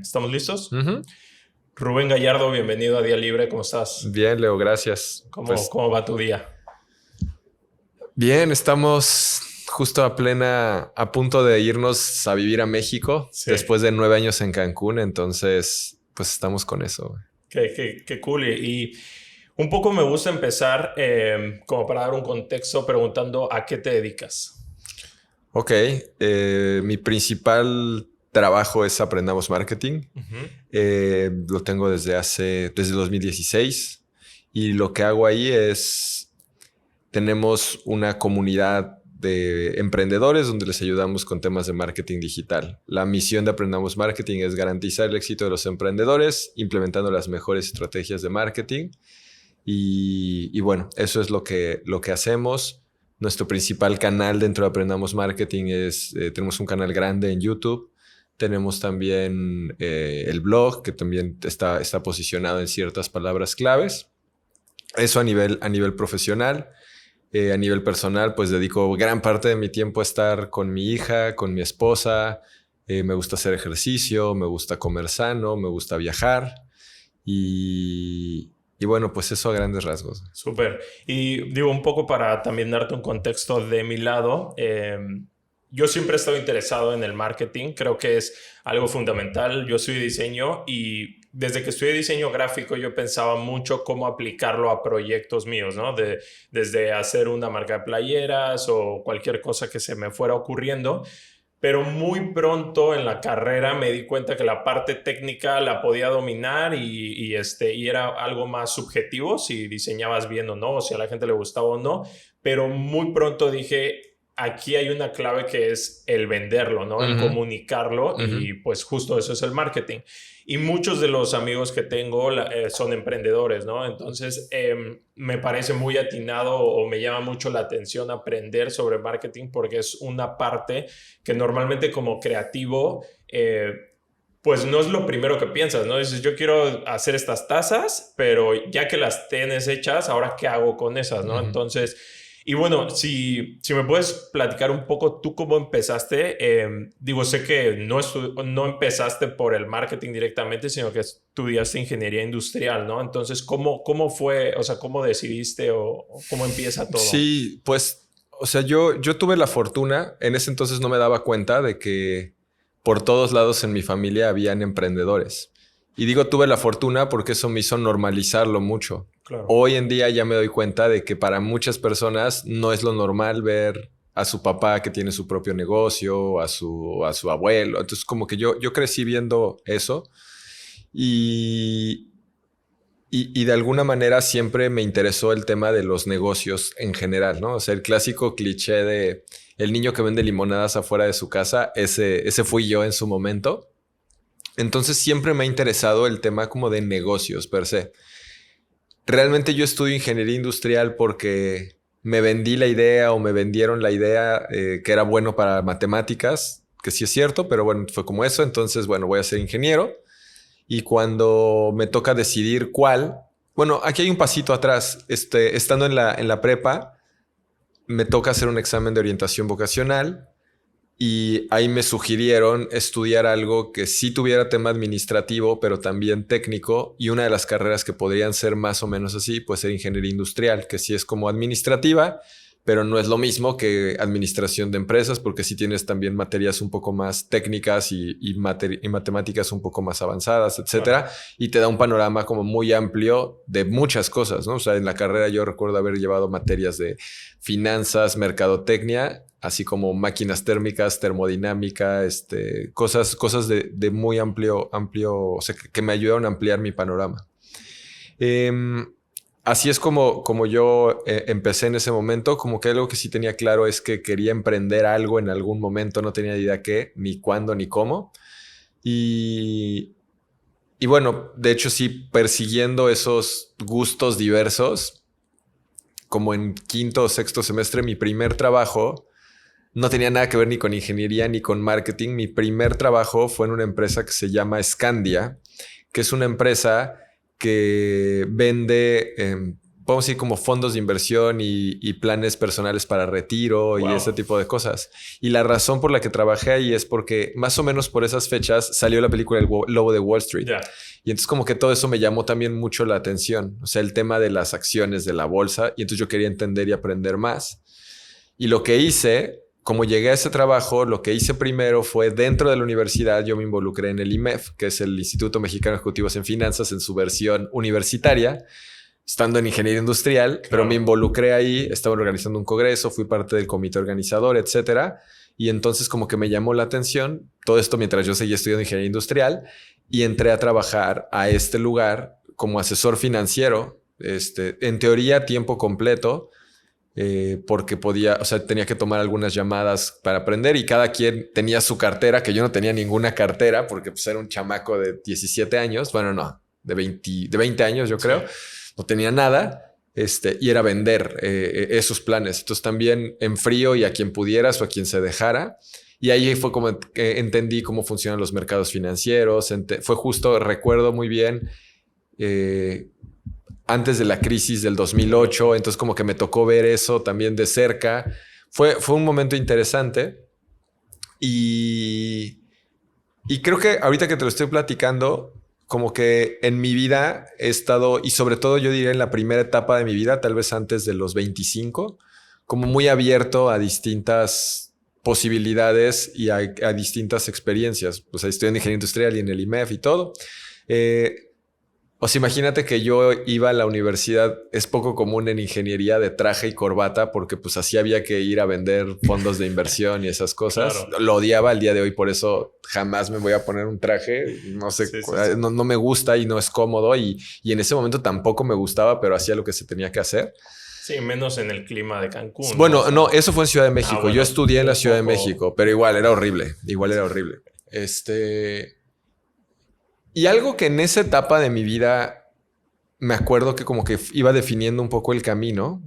¿Estamos listos? Ujú. Rubén Gallardo, bienvenido a Día Libre. ¿Cómo estás? Bien, Leo, gracias. ¿Cómo va tu día? Bien, estamos justo a punto de irnos a vivir a México Sí, después de 9 años en Cancún, entonces pues estamos con eso, güey. qué cool. Y un poco me gusta empezar, como para dar un contexto, preguntando a qué te dedicas. Ok, mi principal trabajo es Aprendamos Marketing. Ujú. Lo tengo desde 2016 y lo que hago ahí es, tenemos una comunidad de emprendedores donde les ayudamos con temas de marketing digital. La misión de Aprendamos Marketing es garantizar el éxito de los emprendedores implementando las mejores estrategias de marketing y bueno, eso es lo que hacemos. Nuestro principal canal dentro de Aprendamos Marketing tenemos un canal grande en YouTube. Tenemos también el blog, que también está posicionado en ciertas palabras claves. Eso a nivel profesional. A nivel personal, pues dedico gran parte de mi tiempo a estar con mi hija, con mi esposa. Me gusta hacer ejercicio, me gusta comer sano, me gusta viajar. Y bueno, pues eso a grandes rasgos. Súper. Y digo, un poco para también darte un contexto de mi lado, yo siempre he estado interesado en el marketing, creo que es algo fundamental. Yo soy diseño y desde que estudié diseño gráfico yo pensaba mucho cómo aplicarlo a proyectos míos, ¿no? Desde hacer una marca de playeras o cualquier cosa que se me fuera ocurriendo. Pero muy pronto en la carrera me di cuenta que la parte técnica la podía dominar y era algo más subjetivo, si diseñabas bien o no, o si a la gente le gustaba o no, pero muy pronto dije, aquí hay una clave que es el venderlo, ¿no? El Ujú, comunicarlo ujú. y pues justo eso es el marketing. Y muchos de los amigos que tengo son emprendedores, ¿no? Entonces, me parece muy atinado o me llama mucho la atención aprender sobre marketing porque es una parte que normalmente como creativo, pues no es lo primero que piensas, ¿no? Dices, yo quiero hacer estas tazas, pero ya que las tienes hechas, ahora qué hago con esas, ¿no? Ujú. Entonces, y bueno, si me puedes platicar un poco tú cómo empezaste, digo, sé que no empezaste por el marketing directamente, sino que estudiaste ingeniería industrial, ¿no? Entonces, ¿cómo fue, o sea, cómo decidiste o cómo empieza todo? Sí, pues, o sea, yo tuve la fortuna, en ese entonces no me daba cuenta de que por todos lados en mi familia habían emprendedores. Y digo tuve la fortuna porque eso me hizo normalizarlo mucho. Claro, Hoy en día ya me doy cuenta de que para muchas personas no es lo normal ver a su papá que tiene su propio negocio, a su abuelo. Entonces como que yo crecí viendo eso y, y de alguna manera siempre me interesó el tema de los negocios en general, ¿no? O sea, el clásico cliché de el niño que vende limonadas afuera de su casa, ese fui yo en su momento. Entonces siempre me ha interesado el tema como de negocios per se. Realmente yo estudio ingeniería industrial porque me vendí la idea o me vendieron la idea que era bueno para matemáticas, que sí es cierto, pero bueno, fue como eso. Entonces, bueno, voy a ser ingeniero. Y cuando me toca decidir cuál, bueno, aquí hay un pasito atrás. Estando en la prepa, me toca hacer un examen de orientación vocacional y ahí me sugirieron estudiar algo que sí tuviera tema administrativo, pero también técnico. Y una de las carreras que podrían ser más o menos así, pues ser ingeniería industrial, que sí es como administrativa, pero no es lo mismo que administración de empresas, porque sí tienes también materias un poco más técnicas y matemáticas un poco más avanzadas, claro. etcétera. Y te da un panorama como muy amplio de muchas cosas, ¿no? O sea, en la carrera yo recuerdo haber llevado materias de finanzas, mercadotecnia, así como máquinas térmicas, termodinámica, cosas de muy amplio, o sea, que me ayudaron a ampliar mi panorama. Eh, Así es como yo empecé en ese momento, como que algo que sí tenía claro es que quería emprender algo en algún momento, no tenía idea qué, ni cuándo, ni cómo. Y, y bueno, de hecho sí, persiguiendo esos gustos diversos, como en quinto o sexto semestre, mi primer trabajo no tenía nada que ver ni con ingeniería ni con marketing. Mi primer trabajo fue en una empresa que se llama Scandia, que es una empresa que vende podemos decir como fondos de inversión y planes personales para retiro y ese tipo de cosas. Y la razón por la que trabajé ahí es porque más o menos por esas fechas salió la película El Lobo de Wall Street. Ya. Y entonces como que todo eso me llamó también mucho la atención. O sea, el tema de las acciones de la bolsa. Y entonces yo quería entender y aprender más. Y lo que hice, como llegué a ese trabajo, lo que hice primero fue dentro de la universidad, yo me involucré en el IMEF, que es el Instituto Mexicano de Ejecutivos en Finanzas, en su versión universitaria, estando en ingeniería industrial, pero me involucré ahí, estaba organizando un congreso, fui parte del comité organizador, etcétera. Y entonces como que me llamó la atención todo esto mientras yo seguía estudiando ingeniería industrial y entré a trabajar a este lugar como asesor financiero, en teoría a tiempo completo, porque podía, o sea, tenía que tomar algunas llamadas para aprender y cada quien tenía su cartera, que yo no tenía ninguna cartera porque pues, era un chamaco de 17 años, bueno, no, de 20 años yo creo, no tenía nada. Y era vender esos planes. Entonces también en frío y a quien pudieras o a quien se dejara. Y ahí fue como entendí cómo funcionan los mercados financieros. Fue justo, recuerdo muy bien, antes de la crisis del 2008. Entonces como que me tocó ver eso también de cerca. Fue un momento interesante. Y creo que ahorita que te lo estoy platicando, como que en mi vida he estado, y sobre todo yo diría en la primera etapa de mi vida, tal vez antes de los 25, como muy abierto a distintas posibilidades y a distintas experiencias. Pues ahí estoy en ingeniería industrial y en el IMEF y todo. O sea, imagínate que yo iba a la universidad, es poco común en ingeniería de traje y corbata porque pues así había que ir a vender fondos de inversión y esas cosas. Claro. Lo odiaba al día de hoy, por eso jamás me voy a poner un traje. No sé, no me gusta y no es cómodo y en ese momento tampoco me gustaba, pero hacía lo que se tenía que hacer. Sí, menos en el clima de Cancún. Bueno, no, eso fue en Ciudad de México. Bueno, yo estudié en la Ciudad de México, pero igual era horrible. Era horrible. Y algo que en esa etapa de mi vida me acuerdo que como que iba definiendo un poco el camino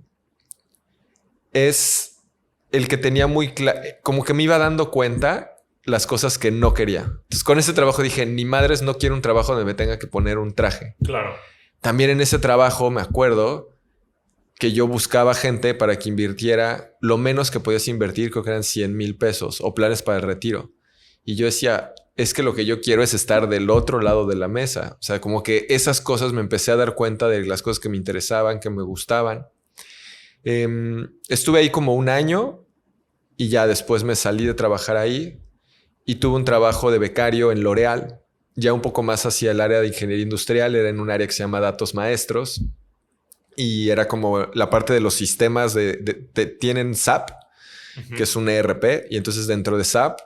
es el que tenía muy claro, como que me iba dando cuenta las cosas que no quería. Entonces con ese trabajo dije, ni madres, no quiero un trabajo donde me tenga que poner un traje. Claro. También en ese trabajo me acuerdo que yo buscaba gente para que invirtiera lo menos que podías invertir, creo que eran 100,000 pesos o planes para el retiro. Y yo decía, es que lo que yo quiero es estar del otro lado de la mesa. O sea, como que esas cosas me empecé a dar cuenta de las cosas que me interesaban, que me gustaban. Estuve ahí como un año y ya después me salí de trabajar ahí y tuve un trabajo de becario en L'Oréal, ya un poco más hacia el área de ingeniería industrial, era en un área que se llama datos maestros y era como la parte de los sistemas tienen SAP, que es un ERP, y entonces dentro de SAP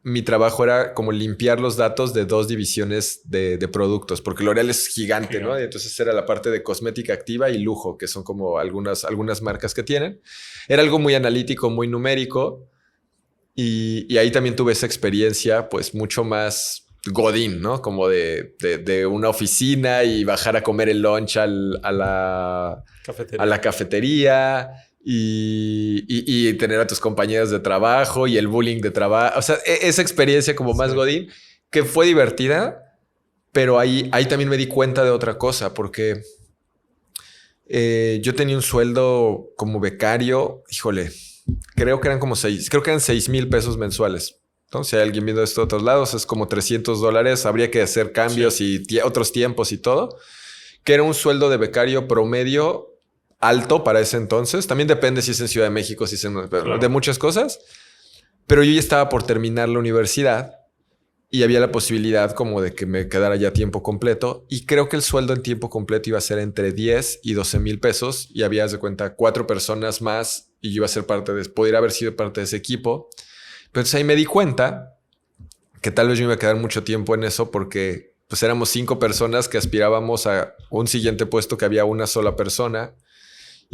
mi trabajo era como limpiar los datos de 2 divisiones de productos, porque L'Oréal es gigante, ¿no? Y entonces era la parte de cosmética activa y lujo, que son como algunas marcas que tienen. Era algo muy analítico, muy numérico. Y ahí también tuve esa experiencia, pues mucho más godín, ¿no? Como de una oficina y bajar a comer el lunch a la cafetería. Y tener a tus compañeros de trabajo y el bullying de trabajo. O sea, esa experiencia como más godín que fue divertida, pero ahí también me di cuenta de otra cosa, porque yo tenía un sueldo como becario, híjole, creo que eran 6,000 pesos mensuales. Entonces, si hay alguien viendo esto de otros lados, es como $300. Habría que hacer cambios y otros tiempos y todo, que era un sueldo de becario promedio alto para ese entonces. También depende si es en Ciudad de México, si es de muchas cosas. Pero yo ya estaba por terminar la universidad y había la posibilidad como de que me quedara ya tiempo completo. Y creo que el sueldo en tiempo completo iba a ser entre 10 y 12,000 pesos. Y había, de cuenta, 4 personas más y yo iba a ser podría haber sido parte de ese equipo. Pero entonces ahí me di cuenta que tal vez yo iba a quedar mucho tiempo en eso porque pues éramos 5 personas que aspirábamos a un siguiente puesto que había una sola persona.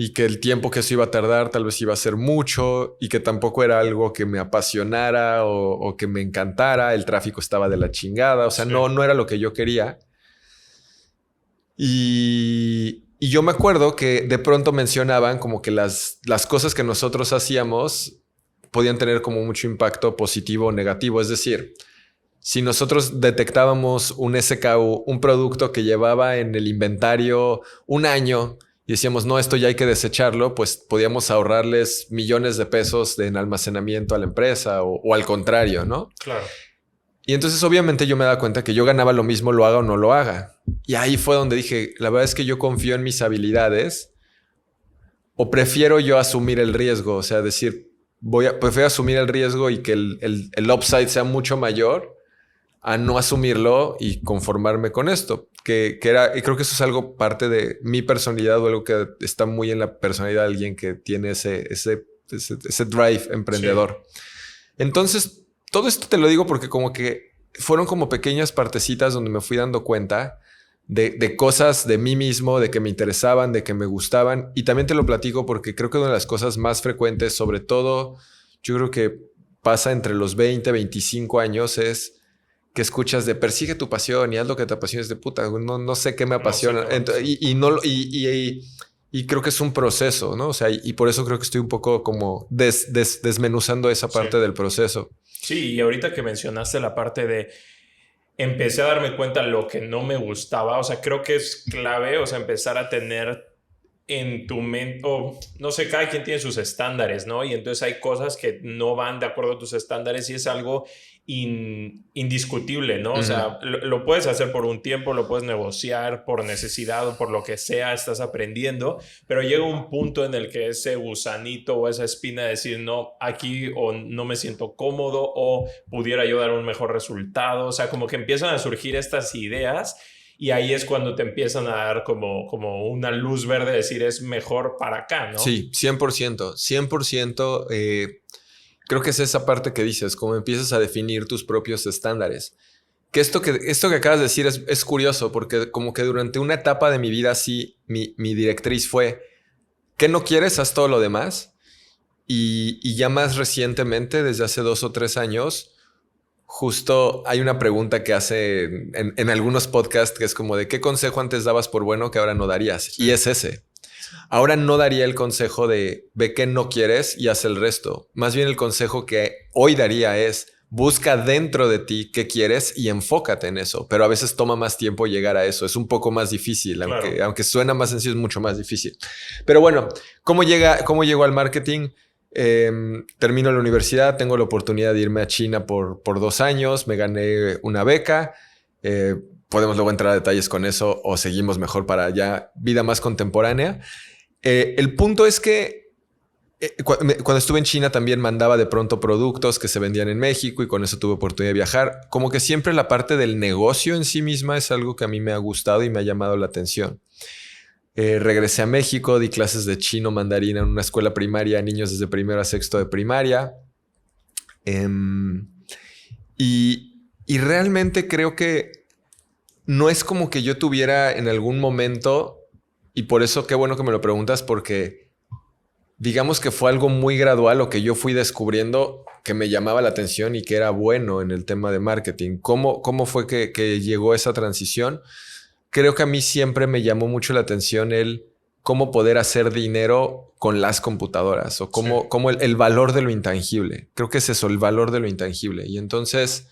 Y que el tiempo que eso iba a tardar tal vez iba a ser mucho y que tampoco era algo que me apasionara o que me encantara. El tráfico estaba de la chingada. O sea, sí. no era lo que yo quería. Y yo me acuerdo que de pronto mencionaban como que las cosas que nosotros hacíamos podían tener como mucho impacto positivo o negativo. Es decir, si nosotros detectábamos un SKU, un producto que llevaba en el inventario un año y decíamos, no, esto ya hay que desecharlo, pues podíamos ahorrarles millones de pesos en almacenamiento a la empresa o al contrario, ¿no? Claro. Y entonces obviamente yo me daba cuenta que yo ganaba lo mismo, lo haga o no lo haga. Y ahí fue donde dije, la verdad es que yo confío en mis habilidades o prefiero yo asumir el riesgo, o sea, decir, prefiero asumir el riesgo y que el upside sea mucho mayor a no asumirlo y conformarme con esto, que era, y creo que eso es algo parte de mi personalidad o algo que está muy en la personalidad de alguien que tiene ese drive emprendedor. Sí. Entonces, todo esto te lo digo porque como que fueron como pequeñas partecitas donde me fui dando cuenta de cosas de mí mismo, de que me interesaban, de que me gustaban. Y también te lo platico porque creo que una de las cosas más frecuentes, sobre todo, yo creo que pasa entre los 20, 25 años, es que escuchas de persigue tu pasión y haz lo que te apasiona. Es de puta, no sé qué me apasiona. No sé y creo que es un proceso, ¿no? O sea, y por eso creo que estoy un poco como desmenuzando esa parte del proceso. Sí, y ahorita que mencionaste la parte de empecé a darme cuenta de lo que no me gustaba, o sea, creo que es clave, o sea, empezar a tener en tu mente, no sé, cada quien tiene sus estándares, ¿no? Y entonces hay cosas que no van de acuerdo a tus estándares y es algo indiscutible, ¿no? O sea, lo puedes hacer por un tiempo, lo puedes negociar por necesidad o por lo que sea, estás aprendiendo, pero llega un punto en el que ese gusanito o esa espina de decir, no, aquí o no me siento cómodo o pudiera yo dar un mejor resultado, o sea, como que empiezan a surgir estas ideas. Y ahí es cuando te empiezan a dar como una luz verde, decir es mejor para acá, ¿no? Sí, 100%. 100%. Creo que es esa parte que dices, como empiezas a definir tus propios estándares. Que esto que acabas de decir es curioso, porque como que durante una etapa de mi vida sí, mi directriz fue, ¿qué no quieres? Haz todo lo demás. Y ya más recientemente, desde hace 2 o 3 años... Justo hay una pregunta que hace en algunos podcasts que es como de ¿qué consejo antes dabas por bueno que ahora no darías? Sí. Y es ese. Ahora no daría el consejo de ve qué no quieres y haz el resto. Más bien el consejo que hoy daría es busca dentro de ti qué quieres y enfócate en eso. Pero a veces toma más tiempo llegar a eso. Es un poco más difícil, claro. aunque suena más sencillo, es mucho más difícil. Pero bueno, ¿cómo llegó al marketing? Termino la universidad, tengo la oportunidad de irme a China por 2 años, me gané una beca, podemos luego entrar a detalles con eso o seguimos mejor para ya vida más contemporánea. El punto es que cuando estuve en China también mandaba de pronto productos que se vendían en México y con eso tuve oportunidad de viajar. Como que siempre la parte del negocio en sí misma es algo que a mí me ha gustado y me ha llamado la atención. Regresé a México, di clases de chino mandarín en una escuela primaria a niños desde primero a sexto de primaria. Y realmente creo que no es como que yo tuviera en algún momento, y por eso qué bueno que me lo preguntas, porque digamos que fue algo muy gradual lo que yo fui descubriendo que me llamaba la atención y que era bueno en el tema de marketing. ¿Cómo fue que llegó esa transición? Creo que a mí siempre me llamó mucho la atención el cómo poder hacer dinero con las computadoras o cómo el valor de lo intangible. Creo que es eso, el valor de lo intangible. Y entonces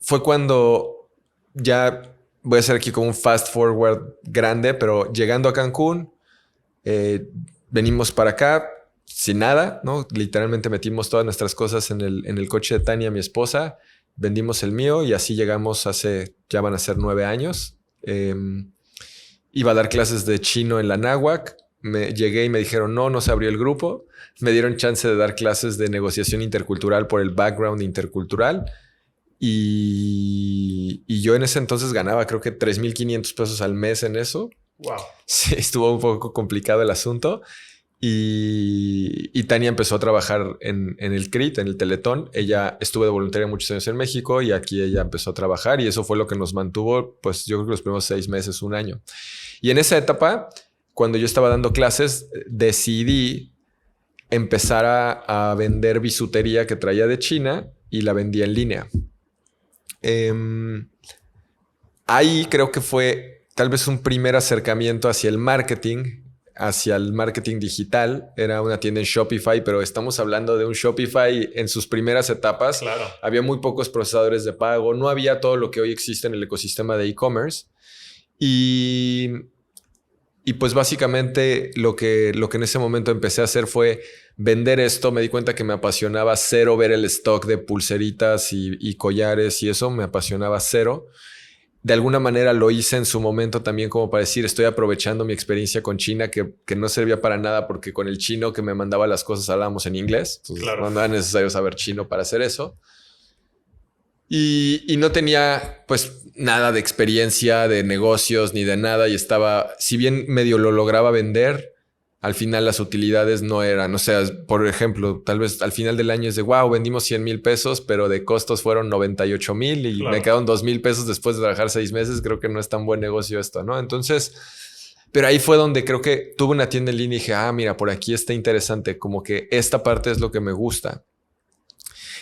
fue cuando ya voy a hacer aquí como un fast forward grande, pero llegando a Cancún, venimos para acá sin nada, ¿no? Literalmente metimos todas nuestras cosas en el coche de Tania, mi esposa. Vendimos el mío y así llegamos ya van a ser 9 años. Iba a dar clases de chino en la Náhuac. Llegué y me dijeron, no se abrió el grupo. Me dieron chance de dar clases de negociación intercultural por el background intercultural. Y yo en ese entonces ganaba creo que 3,500 pesos al mes en eso. Wow. Sí, estuvo un poco complicado el asunto. Y Tania empezó a trabajar en el CRIT, en el Teletón. Ella estuvo de voluntaria muchos años en México y aquí ella empezó a trabajar y eso fue lo que nos mantuvo, pues yo creo que los primeros 6 meses, 1 año. Y en esa etapa, cuando yo estaba dando clases, decidí empezar a vender bisutería que traía de China y la vendía en línea. Ahí creo que fue tal vez un primer acercamiento hacia el marketing digital. Era una tienda en Shopify, pero estamos hablando de un Shopify en sus primeras etapas. Claro. Había muy pocos procesadores de pago, no había todo lo que hoy existe en el ecosistema de e-commerce. Y Y pues básicamente lo que en ese momento empecé a hacer fue vender esto. Me di cuenta que me apasionaba cero ver el stock de pulseritas y collares y eso me apasionaba cero. De alguna manera lo hice en su momento también como para decir, estoy aprovechando mi experiencia con China que no servía para nada porque con el chino que me mandaba las cosas hablábamos en inglés. Entonces no era necesario saber chino para hacer eso. Y no tenía pues nada de experiencia de negocios ni de nada y estaba, si bien medio lo lograba vender, al final las utilidades no eran, o sea, por ejemplo, tal vez al final del año es de wow, vendimos 100,000 pesos, pero de costos fueron 98,000 y me quedaron 2,000 pesos después de trabajar 6 meses. Creo que no es tan buen negocio esto, ¿no? Entonces, pero ahí fue donde creo que tuve una tienda en línea y dije, mira, por aquí está interesante, como que esta parte es lo que me gusta.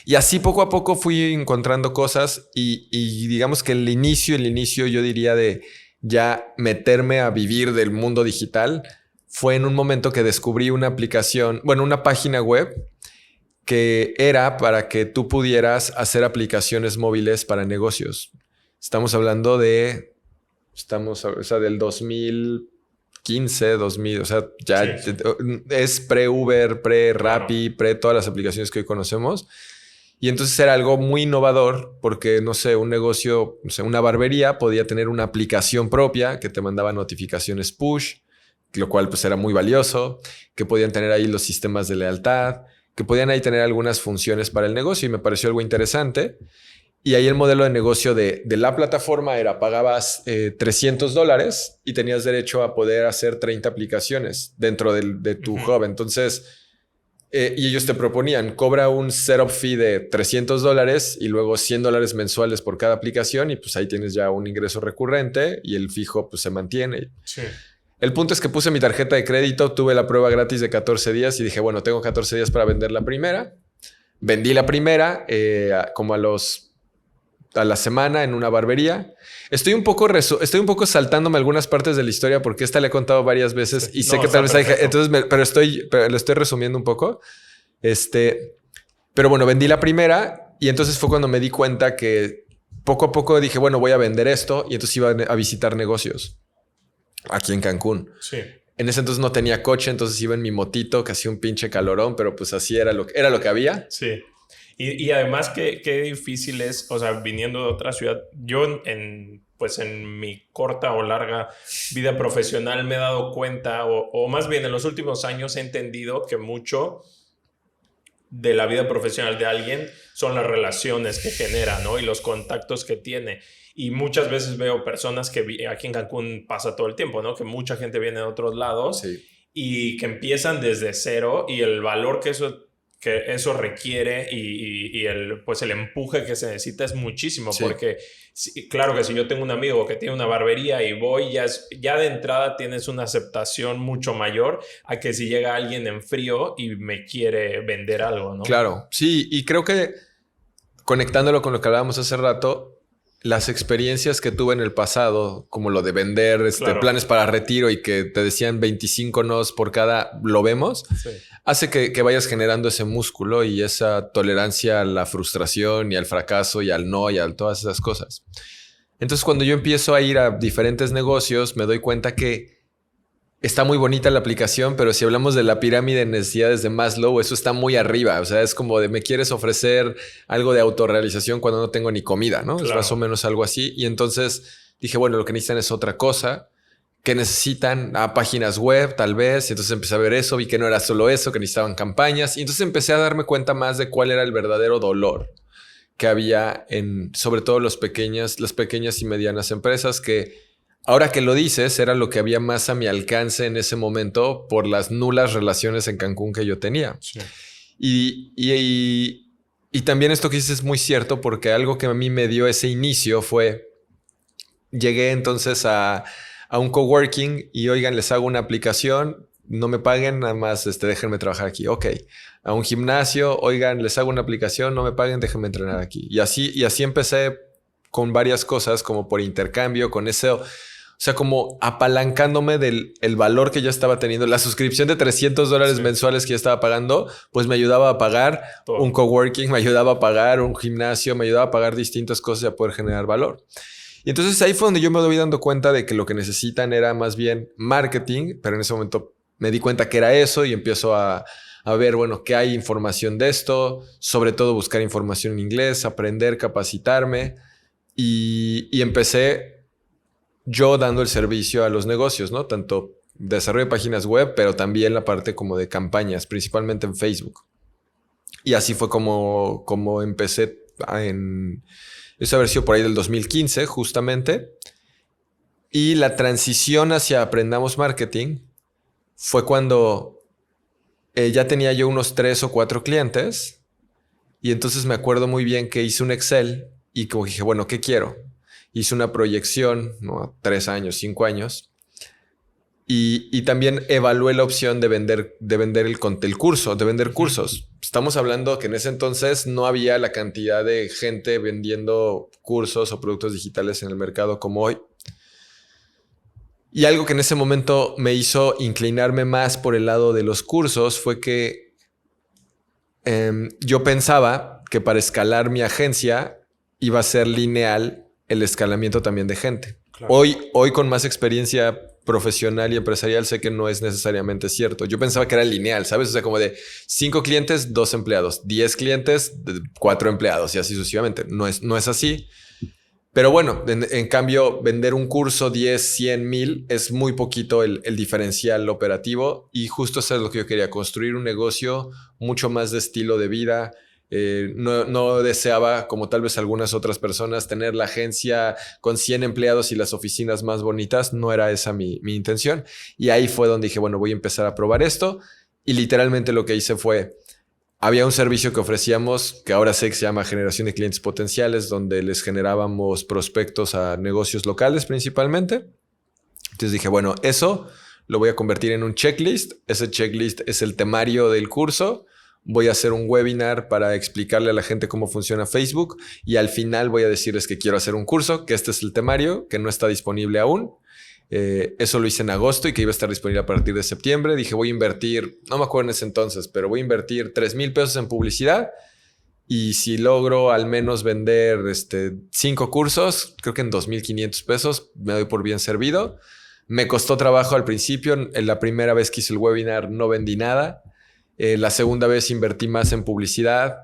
Y así poco a poco fui encontrando cosas y digamos que el inicio yo diría de ya meterme a vivir del mundo digital fue en un momento que descubrí una aplicación, bueno, una página web que era para que tú pudieras hacer aplicaciones móviles para negocios. Estamos hablando del 2015, 2000, o sea, ya sí. Es pre-Uber, pre-Rappi, pre-todas las aplicaciones que hoy conocemos. Y entonces era algo muy innovador porque, no sé, un negocio, no sé, una barbería podía tener una aplicación propia que te mandaba notificaciones push, lo cual pues era muy valioso, que podían tener ahí los sistemas de lealtad, que podían ahí tener algunas funciones para el negocio y me pareció algo interesante. Y ahí el modelo de negocio de la plataforma era pagabas $300 y tenías derecho a poder hacer 30 aplicaciones dentro de tu hub. Entonces... y ellos te proponían, cobra un setup fee de $300 y luego $100 mensuales por cada aplicación y pues ahí tienes ya un ingreso recurrente y el fijo pues se mantiene. Sí. El punto es que puse mi tarjeta de crédito, tuve la prueba gratis de 14 días y dije, bueno, tengo 14 días para vender la primera. Vendí la primera como a la semana en una barbería. Estoy un poco saltándome algunas partes de la historia porque esta le he contado varias veces y sé que tal vez hay... Entonces, pero lo estoy resumiendo un poco. Pero bueno, vendí la primera y entonces fue cuando me di cuenta que poco a poco dije, bueno, voy a vender esto y entonces iba a visitar negocios aquí en Cancún. Sí. En ese entonces no tenía coche, entonces iba en mi motito, que hacía un pinche calorón, pero pues así era lo que había. Sí. Y además, qué difícil es, o sea, viniendo de otra ciudad, yo en mi corta o larga vida profesional me he dado cuenta, o más bien en los últimos años he entendido que mucho de la vida profesional de alguien son las relaciones que genera, ¿no? Y los contactos que tiene. Y muchas veces veo personas que aquí en Cancún pasa todo el tiempo, ¿no? Que mucha gente viene de otros lados sí. Y que empiezan desde cero y el valor que eso requiere y el empuje que se necesita es muchísimo. Sí. Porque claro que si yo tengo un amigo que tiene una barbería y voy, ya de entrada tienes una aceptación mucho mayor a que si llega alguien en frío y me quiere vender algo, ¿no? Claro, sí, y creo que conectándolo con lo que hablábamos hace rato, las experiencias que tuve en el pasado, como lo de vender claro. Planes para retiro y que te decían 25 nos por cada, lo vemos, sí. Hace que vayas generando ese músculo y esa tolerancia a la frustración y al fracaso y al no y a todas esas cosas. Entonces, cuando yo empiezo a ir a diferentes negocios, me doy cuenta que está muy bonita la aplicación, pero si hablamos de la pirámide de necesidades de Maslow, eso está muy arriba. O sea, es como de me quieres ofrecer algo de autorrealización cuando no tengo ni comida, ¿no? Claro. Es más o menos algo así. Y entonces dije, bueno, lo que necesitan es otra cosa. Que necesitan páginas web, tal vez. Y entonces empecé a ver eso. Vi que no era solo eso, que necesitaban campañas. Y entonces empecé a darme cuenta más de cuál era el verdadero dolor que había sobre todo las pequeñas y medianas empresas que... Ahora que lo dices, era lo que había más a mi alcance en ese momento por las nulas relaciones en Cancún que yo tenía. Sí. Y también esto que dices es muy cierto porque algo que a mí me dio ese inicio fue... Llegué entonces a un coworking y oigan, les hago una aplicación, no me paguen, nada más déjenme trabajar aquí. Ok. A un gimnasio, oigan, les hago una aplicación, no me paguen, déjenme entrenar aquí. Y así empecé con varias cosas como por intercambio, con ese... O sea, como apalancándome del valor que yo estaba teniendo. La suscripción de $300 sí. mensuales que yo estaba pagando, pues me ayudaba a pagar todo. Un coworking, me ayudaba a pagar un gimnasio, me ayudaba a pagar distintas cosas y a poder generar valor. Y entonces ahí fue donde yo me doy dando cuenta de que lo que necesitan era más bien marketing, pero en ese momento me di cuenta que era eso y empiezo a ver, bueno, qué hay información de esto, sobre todo buscar información en inglés, aprender, capacitarme y empecé yo dando el servicio a los negocios, ¿no? Tanto desarrollo de páginas web, pero también la parte como de campañas, principalmente en Facebook. Y así fue como empecé eso haber sido por ahí del 2015, justamente. Y la transición hacia Aprendamos Marketing fue cuando ya tenía yo unos 3 o 4 clientes. Y entonces me acuerdo muy bien que hice un Excel y como dije, bueno, ¿qué quiero? Hice una proyección, ¿no? 3 años, 5 años. Y también evalué la opción de vender el curso, de vender cursos. Estamos hablando que en ese entonces no había la cantidad de gente vendiendo cursos o productos digitales en el mercado como hoy. Y algo que en ese momento me hizo inclinarme más por el lado de los cursos fue que yo pensaba que para escalar mi agencia iba a ser lineal el escalamiento también de gente. Claro. Hoy con más experiencia profesional y empresarial sé que no es necesariamente cierto. Yo pensaba que era lineal, ¿sabes? O sea, como de 5 clientes, 2 empleados, 10 clientes, 4 empleados y así sucesivamente. No es así. Pero bueno, en cambio, vender un curso 10, 100, 1000 es muy poquito el diferencial operativo y justo eso es lo que yo quería, construir un negocio mucho más de estilo de vida. No deseaba, como tal vez algunas otras personas, tener la agencia con 100 empleados y las oficinas más bonitas. No era esa mi intención. Y ahí fue donde dije, bueno, voy a empezar a probar esto. Y literalmente lo que hice fue, había un servicio que ofrecíamos que ahora sé que se llama generación de clientes potenciales, donde les generábamos prospectos a negocios locales principalmente. Entonces dije, bueno, eso lo voy a convertir en un checklist. Ese checklist es el temario del curso. Voy a hacer un webinar para explicarle a la gente cómo funciona Facebook y al final voy a decirles que quiero hacer un curso, que este es el temario, que no está disponible aún. Eso lo hice en agosto y que iba a estar disponible a partir de septiembre. Dije, voy a invertir, no me acuerdo en ese entonces, pero voy a invertir 3,000 pesos en publicidad y si logro al menos vender 5 cursos, creo que en 2,500 pesos me doy por bien servido. Me costó trabajo al principio. En la primera vez que hice el webinar no vendí nada. La segunda vez invertí más en publicidad.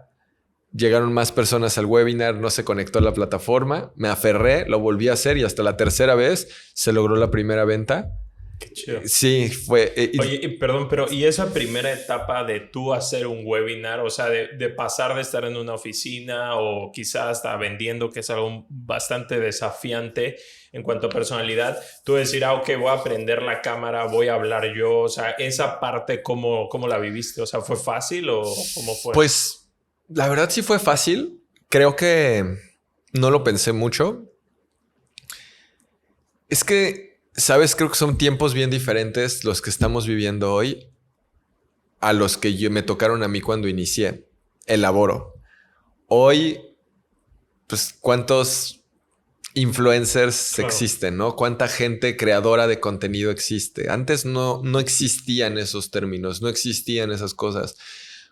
Llegaron más personas al webinar, no se conectó a la plataforma. Me aferré, lo volví a hacer y hasta la tercera vez se logró la primera venta. Qué chido. Sí, fue... Oye, perdón, pero ¿y esa primera etapa de tú hacer un webinar, o sea, de pasar de estar en una oficina o quizás hasta vendiendo, que es algo bastante desafiante en cuanto a personalidad, tú decir, ok, voy a aprender la cámara, voy a hablar yo, o sea, esa parte, ¿cómo la viviste? O sea, ¿fue fácil o cómo fue? Pues, la verdad sí fue fácil. Creo que no lo pensé mucho. Es que... ¿Sabes? Creo que son tiempos bien diferentes los que estamos viviendo hoy a los que me tocaron a mí cuando inicié. Elaboro. Hoy, pues, ¿cuántos influencers existen, no? ¿Cuánta gente creadora de contenido existe? Antes no existían esos términos, no existían esas cosas.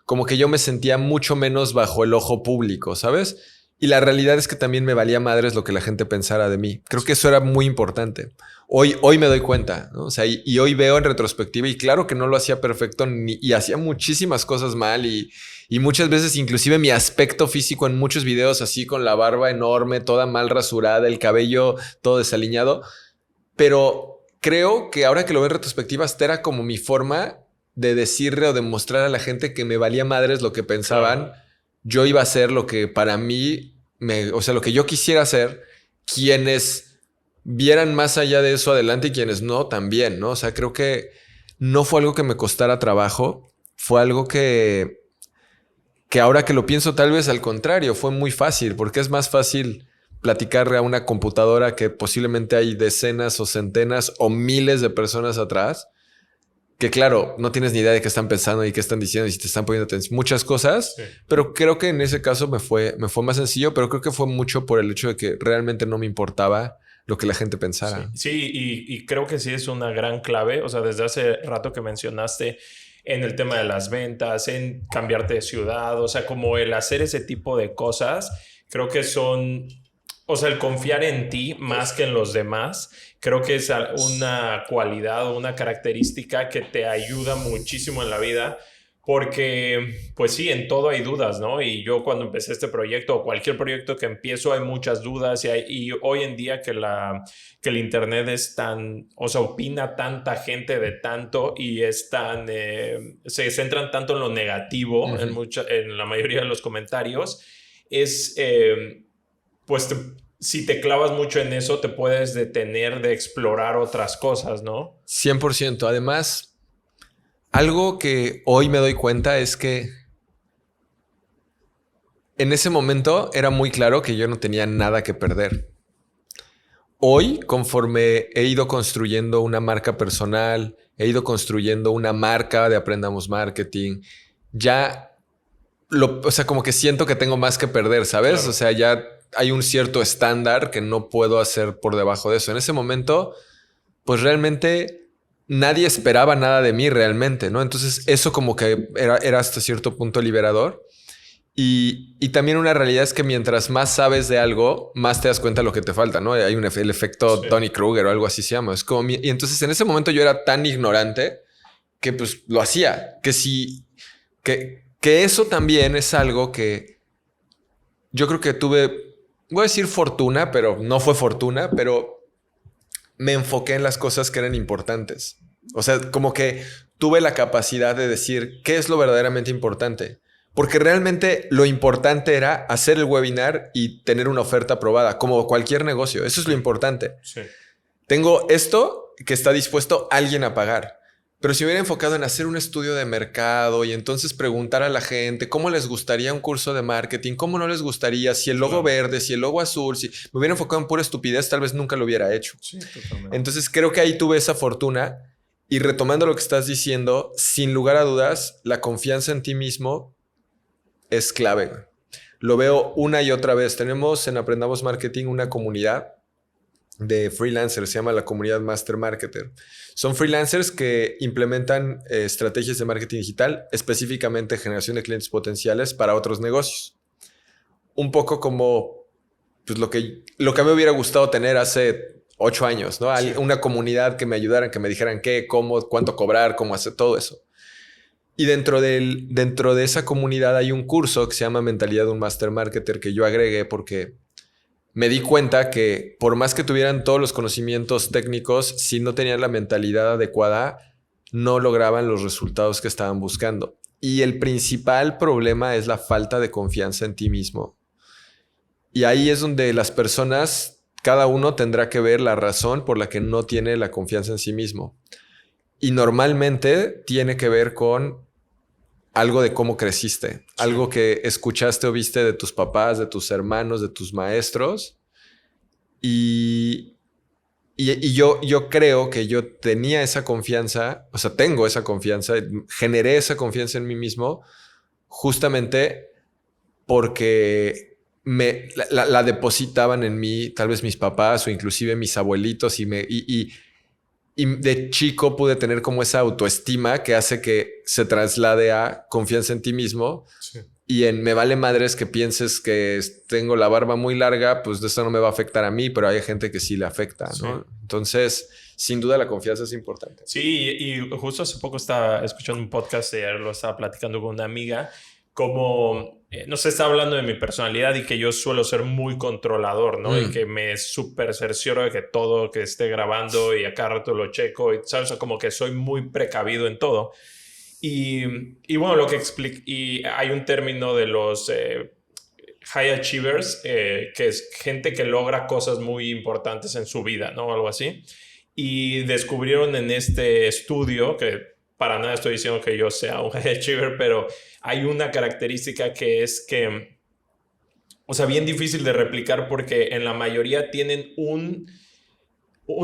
Como que yo me sentía mucho menos bajo el ojo público, ¿sabes? Y la realidad es que también me valía madres lo que la gente pensara de mí. Creo que eso era muy importante. Hoy me doy cuenta, ¿no? O sea, y hoy veo en retrospectiva y claro que no lo hacía perfecto y hacía muchísimas cosas mal y muchas veces inclusive mi aspecto físico en muchos videos así con la barba enorme, toda mal rasurada, el cabello todo desaliñado. Pero creo que ahora que lo veo en retrospectiva, esta era como mi forma de decirle o demostrar a la gente que me valía madres lo que pensaban. Yo iba a hacer lo que para mí, o sea, lo que yo quisiera hacer, quienes vieran más allá de eso adelante y quienes no también, ¿no? O sea, creo que no fue algo que me costara trabajo, fue algo que ahora que lo pienso tal vez al contrario, fue muy fácil, porque es más fácil platicarle a una computadora que posiblemente hay decenas o centenas o miles de personas atrás, que claro, no tienes ni idea de qué están pensando y qué están diciendo y si te están poniendo atención, muchas cosas, sí. Pero creo que en ese caso me fue más sencillo, pero creo que fue mucho por el hecho de que realmente no me importaba lo que la gente pensara. Sí, y creo que sí es una gran clave, o sea, desde hace rato que mencionaste en el tema de las ventas, en cambiarte de ciudad, o sea, como el hacer ese tipo de cosas, creo que son o sea, el confiar en ti más que en los demás, creo que es una cualidad o una característica que te ayuda muchísimo en la vida. Porque, pues sí, en todo hay dudas, ¿no? Y yo cuando empecé este proyecto o cualquier proyecto que empiezo hay muchas dudas y hoy en día que el internet es tan, o sea, opina tanta gente de tanto y es tan, se centran tanto en lo negativo en la mayoría de los comentarios, es, pues si te clavas mucho en eso te puedes detener de explorar otras cosas, ¿no? 100%. Además, algo que hoy me doy cuenta es que en ese momento era muy claro que yo no tenía nada que perder. Hoy, conforme he ido construyendo una marca personal, he ido construyendo una marca de Aprendamos Marketing, ya, o sea, como que siento que tengo más que perder, ¿sabes? Claro. O sea, ya hay un cierto estándar que no puedo hacer por debajo de eso. En ese momento, pues realmente nadie esperaba nada de mí realmente, ¿no? Entonces eso como que era hasta cierto punto liberador. Y también una realidad es que mientras más sabes de algo, más te das cuenta de lo que te falta, ¿no? Hay el efecto Tony Kruger o algo así se llama. Es como y entonces en ese momento yo era tan ignorante que pues lo hacía. Que eso también es algo que yo creo que tuve, voy a decir fortuna, pero no fue fortuna, pero me enfoqué en las cosas que eran importantes. O sea, como que tuve la capacidad de decir qué es lo verdaderamente importante. Porque realmente lo importante era hacer el webinar y tener una oferta aprobada, como cualquier negocio. Eso es lo importante. Sí. Tengo esto que está dispuesto alguien a pagar. Pero si me hubiera enfocado en hacer un estudio de mercado y entonces preguntar a la gente cómo les gustaría un curso de marketing, cómo no les gustaría, si el logo verde, si el logo azul, si me hubiera enfocado en pura estupidez, tal vez nunca lo hubiera hecho. Sí, totalmente. Entonces creo que ahí tuve esa fortuna. Y retomando lo que estás diciendo, sin lugar a dudas, la confianza en ti mismo es clave. Lo veo una y otra vez. Tenemos en Aprendamos Marketing una comunidad de freelancers, se llama la comunidad Master Marketer. Son freelancers que implementan estrategias de marketing digital, específicamente generación de clientes potenciales para otros negocios. Un poco como pues, lo que a mí me hubiera gustado tener hace 8 años, ¿no? Sí. Una comunidad que me ayudaran, que me dijeran qué, cómo, cuánto cobrar, cómo hacer todo eso. Y dentro de esa comunidad hay un curso que se llama Mentalidad de un Master Marketer que yo agregué porque me di cuenta que por más que tuvieran todos los conocimientos técnicos, si no tenían la mentalidad adecuada, no lograban los resultados que estaban buscando. Y el principal problema es la falta de confianza en ti mismo. Y ahí es donde las personas, cada uno tendrá que ver la razón por la que no tiene la confianza en sí mismo. Y normalmente tiene que ver con algo de cómo creciste, sí. Algo que escuchaste o viste de tus papás, de tus hermanos, de tus maestros. Y yo creo que yo tenía esa confianza, o sea, tengo esa confianza, generé esa confianza en mí mismo justamente porque la depositaban en mí, tal vez mis papás o inclusive mis abuelitos y de chico pude tener como esa autoestima que hace que se traslade a confianza en ti mismo. Sí. Y en me vale madres que pienses que tengo la barba muy larga, pues de eso no me va a afectar a mí, pero hay gente que sí le afecta, ¿no? Sí. Entonces, sin duda la confianza es importante. Sí, y justo hace poco estaba escuchando un podcast, lo estaba platicando con una amiga, como, no sé, estaba hablando de mi personalidad y que yo suelo ser muy controlador, ¿no? Y que me súper cercioro de que todo que esté grabando y a cada rato lo checo, y, ¿sabes? Como que soy muy precavido en todo. Y bueno, lo que explico, y hay un término de los high achievers, que es gente que logra cosas muy importantes en su vida, ¿no? Algo así. Y descubrieron en este estudio que para nada estoy diciendo que yo sea un high achiever, pero hay una característica que es que, o sea, bien difícil de replicar porque en la mayoría tienen un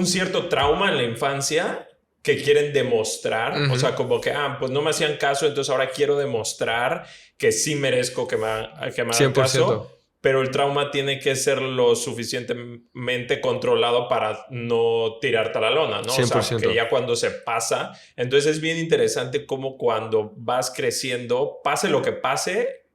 cierto trauma en la infancia que quieren demostrar. O sea, como que, pues no me hacían caso, entonces ahora quiero demostrar que sí merezco que me hagan caso. Pero el trauma tiene que ser lo suficientemente controlado para no tirarte a la lona, ¿no? 100%. O sea, que ya cuando se pasa. Entonces es bien interesante cómo cuando vas creciendo, pase lo que pase,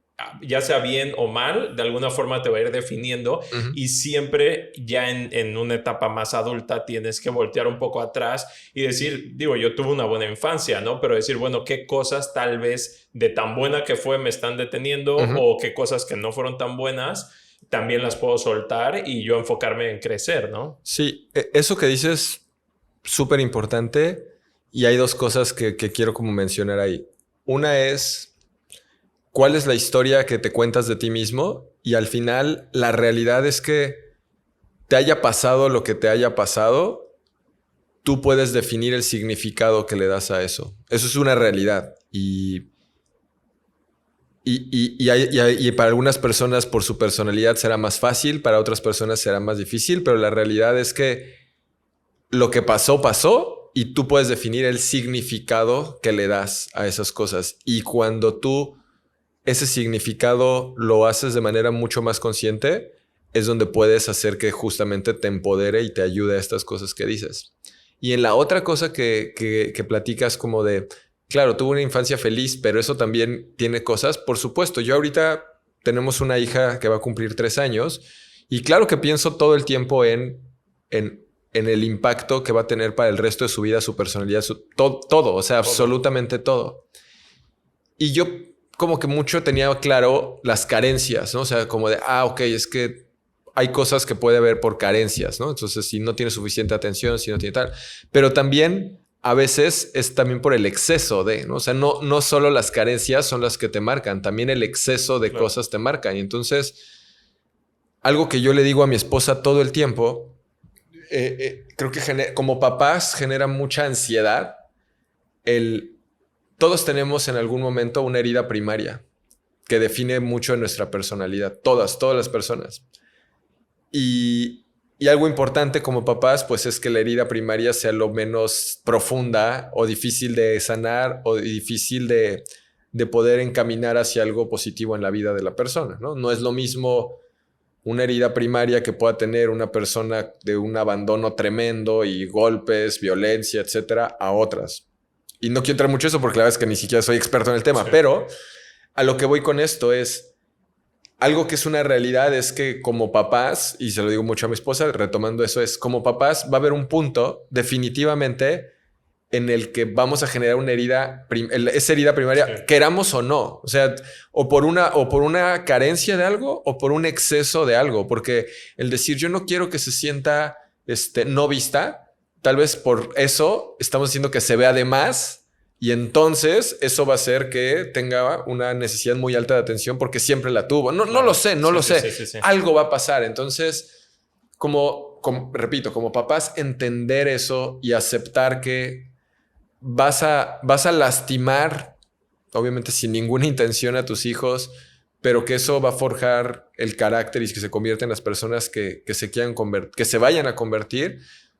ya sea bien o mal, de alguna forma te va a ir definiendo. Ujú. Y siempre ya en una etapa más adulta tienes que voltear un poco atrás y decir, digo, yo tuve una buena infancia, ¿no? Pero decir, bueno, ¿qué cosas tal vez de tan buena que fue me están deteniendo? Ujú. O qué cosas que no fueron tan buenas también las puedo soltar y yo enfocarme en crecer, ¿no? Sí, eso que dices, súper importante. Y hay dos cosas que quiero como mencionar ahí. Una es, ¿cuál es la historia que te cuentas de ti mismo? Y al final, la realidad es que te haya pasado lo que te haya pasado, tú puedes definir el significado que le das a eso. Eso es una realidad. Y para algunas personas por su personalidad será más fácil, para otras personas será más difícil, pero la realidad es que lo que pasó, pasó y tú puedes definir el significado que le das a esas cosas. Y cuando tú ese significado lo haces de manera mucho más consciente, es donde puedes hacer que justamente te empodere y te ayude a estas cosas que dices. Y en la otra cosa que platicas como de, claro, tuve una infancia feliz, pero eso también tiene cosas. Por supuesto, yo ahorita tenemos una hija que va a cumplir 3 años y claro que pienso todo el tiempo en el impacto que va a tener para el resto de su vida, su personalidad, todo, o sea, absolutamente todo. Y yo como que mucho tenía claro las carencias, ¿no? O sea, como de, ok, es que hay cosas que puede haber por carencias, ¿no? Entonces, si no tiene suficiente atención, si no tiene tal. Pero también a veces es también por el exceso de, ¿no? O sea, no solo las carencias son las que te marcan, también el exceso de cosas te marcan. Y entonces, algo que yo le digo a mi esposa todo el tiempo, creo que como papás genera mucha ansiedad. Todos tenemos en algún momento una herida primaria que define mucho nuestra personalidad. Todas las personas. Y algo importante como papás, pues es que la herida primaria sea lo menos profunda o difícil de sanar o difícil de poder encaminar hacia algo positivo en la vida de la persona, ¿no? No es lo mismo una herida primaria que pueda tener una persona de un abandono tremendo y golpes, violencia, etcétera, a otras. Y no quiero entrar mucho en eso porque la verdad es que ni siquiera soy experto en el tema, pero a lo que voy con esto es algo que es una realidad es que como papás, y se lo digo mucho a mi esposa, retomando eso, es como papás va a haber un punto definitivamente en el que vamos a generar una herida, esa herida primaria, queramos o no. O sea, o por una carencia de algo o por un exceso de algo. Porque el decir yo no quiero que se sienta no vista, tal vez por eso estamos haciendo que se vea de más. Y entonces eso va a hacer que tenga una necesidad muy alta de atención porque siempre la tuvo. No lo sé, no lo sé. Sí. Algo va a pasar. Entonces, repito, como papás, entender eso y aceptar que vas a lastimar, obviamente sin ninguna intención a tus hijos, pero que eso va a forjar el carácter y que se convierten en las personas que se quieran que se vayan a convertir.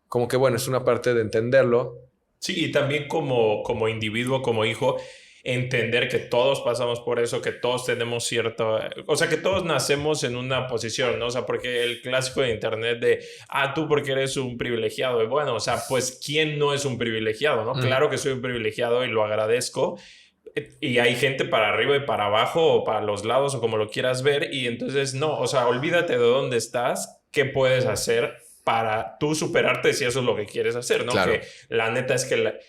Como que bueno, es una parte de entenderlo. Sí, y también como individuo, como hijo, entender que todos pasamos por eso, que todos tenemos cierto, o sea, que todos nacemos en una posición, ¿no? O sea, porque el clásico de internet de, tú porque eres un privilegiado, y bueno, o sea, pues, ¿quién no es un privilegiado, no? Claro que soy un privilegiado y lo agradezco, y hay gente para arriba y para abajo, o para los lados, o como lo quieras ver, y entonces, no, o sea, olvídate de dónde estás, qué puedes hacer para tú superarte si eso es lo que quieres hacer, ¿no? Claro. Que la neta es que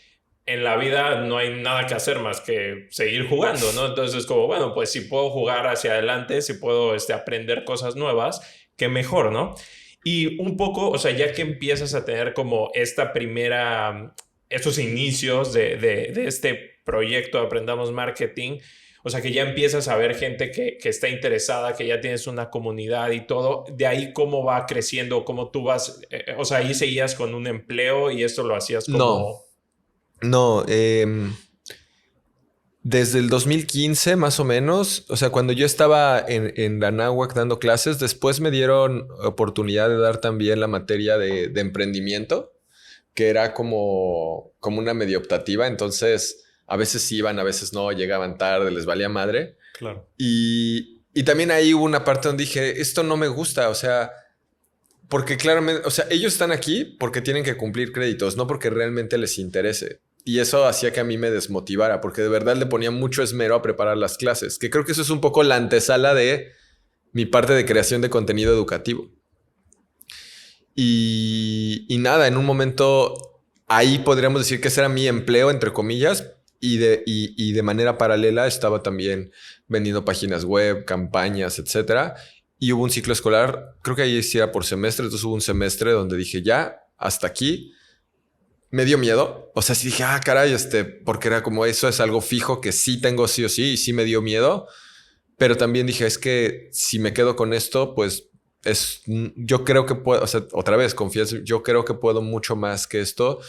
en la vida no hay nada que hacer más que seguir jugando, ¿no? Entonces es como, bueno, pues si puedo jugar hacia adelante, si puedo aprender cosas nuevas, qué mejor, ¿no? Y un poco, o sea, ya que empiezas a tener como estos inicios de este proyecto de Aprendamos Marketing, o sea, que ya empiezas a ver gente que está interesada, que ya tienes una comunidad y todo. De ahí, ¿cómo va creciendo? ¿Cómo tú vas? O sea, ahí seguías con un empleo y esto lo hacías como... No. Desde el 2015 más o menos, o sea, cuando yo estaba en la náhuac dando clases, después me dieron oportunidad de dar también la materia de emprendimiento, que era como una medio optativa. Entonces, a veces iban, a veces no, llegaban tarde, les valía madre. Claro. Y también ahí hubo una parte donde dije, esto no me gusta, o sea, porque claramente, o sea, ellos están aquí porque tienen que cumplir créditos, no porque realmente les interese. Y eso hacía que a mí me desmotivara, porque de verdad le ponía mucho esmero a preparar las clases, que creo que eso es un poco la antesala de mi parte de creación de contenido educativo. Y nada, en un momento ahí podríamos decir que ese era mi empleo, entre comillas, y de manera paralela estaba también vendiendo páginas web, campañas, etcétera. Y hubo un ciclo escolar, creo que ahí sí era por semestre, entonces hubo un semestre donde dije ya, hasta aquí. Me dio miedo. O sea, sí dije, caray, porque era como eso es algo fijo que sí tengo sí o sí, y sí me dio miedo. Pero también dije, es que si me quedo con esto, pues yo creo que puedo, o sea, otra vez, confieso, yo creo que puedo mucho más que esto.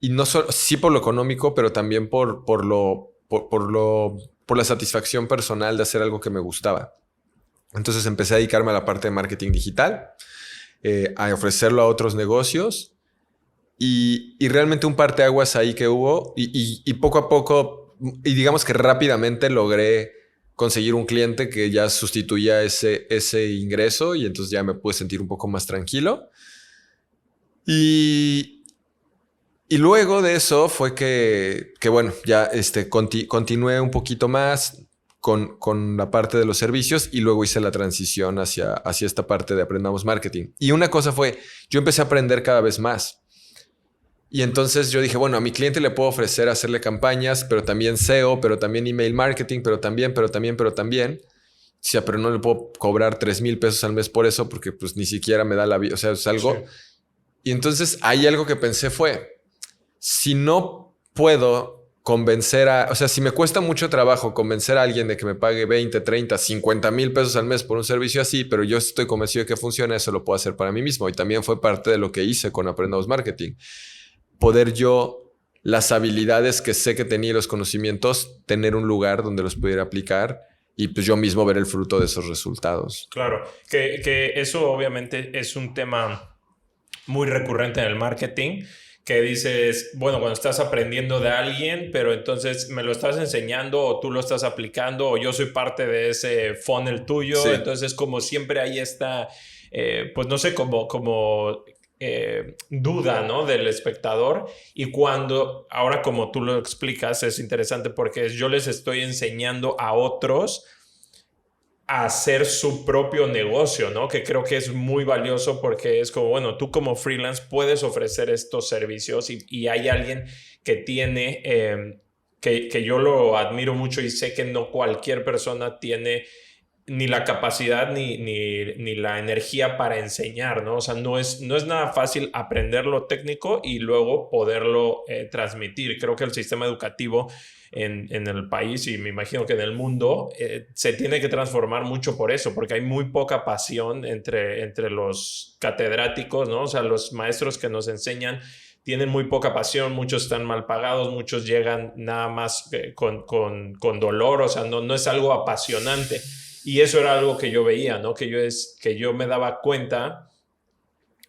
Y no solo, sí por lo económico, pero también por la satisfacción personal de hacer algo que me gustaba. Entonces empecé a dedicarme a la parte de marketing digital, a ofrecerlo a otros negocios. Y realmente un parteaguas ahí que hubo y poco a poco, y digamos que rápidamente logré conseguir un cliente que ya sustituía ese ingreso y entonces ya me pude sentir un poco más tranquilo. Y luego de eso fue que bueno, ya continué un poquito más con la parte de los servicios y luego hice la transición hacia esta parte de Aprendamos Marketing. Y una cosa fue, yo empecé a aprender cada vez más. Y entonces yo dije, bueno, a mi cliente le puedo ofrecer hacerle campañas, pero también SEO, pero también email marketing, pero también. O sea, pero no le puedo cobrar 3,000 pesos al mes por eso porque pues ni siquiera me da la vida. O sea, es algo. Sí. Y entonces ahí algo que pensé fue, si no puedo convencer o sea, si me cuesta mucho trabajo convencer a alguien de que me pague 20, 30, 50 mil pesos al mes por un servicio así, pero yo estoy convencido de que funciona, eso lo puedo hacer para mí mismo. Y también fue parte de lo que hice con Aprendamos Marketing. Poder yo, las habilidades que sé que tenía y los conocimientos, tener un lugar donde los pudiera aplicar y pues yo mismo ver el fruto de esos resultados. Claro, que eso obviamente es un tema muy recurrente en el marketing, que dices, bueno, cuando estás aprendiendo de alguien, pero entonces me lo estás enseñando o tú lo estás aplicando o yo soy parte de ese funnel tuyo, sí. Entonces como siempre hay esta, pues no sé, como duda, ¿no? Del espectador. Y cuando, ahora como tú lo explicas, es interesante porque yo les estoy enseñando a otros a hacer su propio negocio, ¿no? Que creo que es muy valioso porque es como, bueno, tú como freelance puedes ofrecer estos servicios y hay alguien que tiene, que yo lo admiro mucho y sé que no cualquier persona tiene ni la capacidad ni la energía para enseñar, ¿no? O sea, no es nada fácil aprender lo técnico y luego poderlo transmitir. Creo que el sistema educativo en el país y me imagino que en el mundo se tiene que transformar mucho por eso, porque hay muy poca pasión entre los catedráticos, ¿no? O sea, los maestros que nos enseñan tienen muy poca pasión, muchos están mal pagados, muchos llegan nada más con dolor, o sea, no es algo apasionante. Y eso era algo que yo veía, ¿no? Que yo me daba cuenta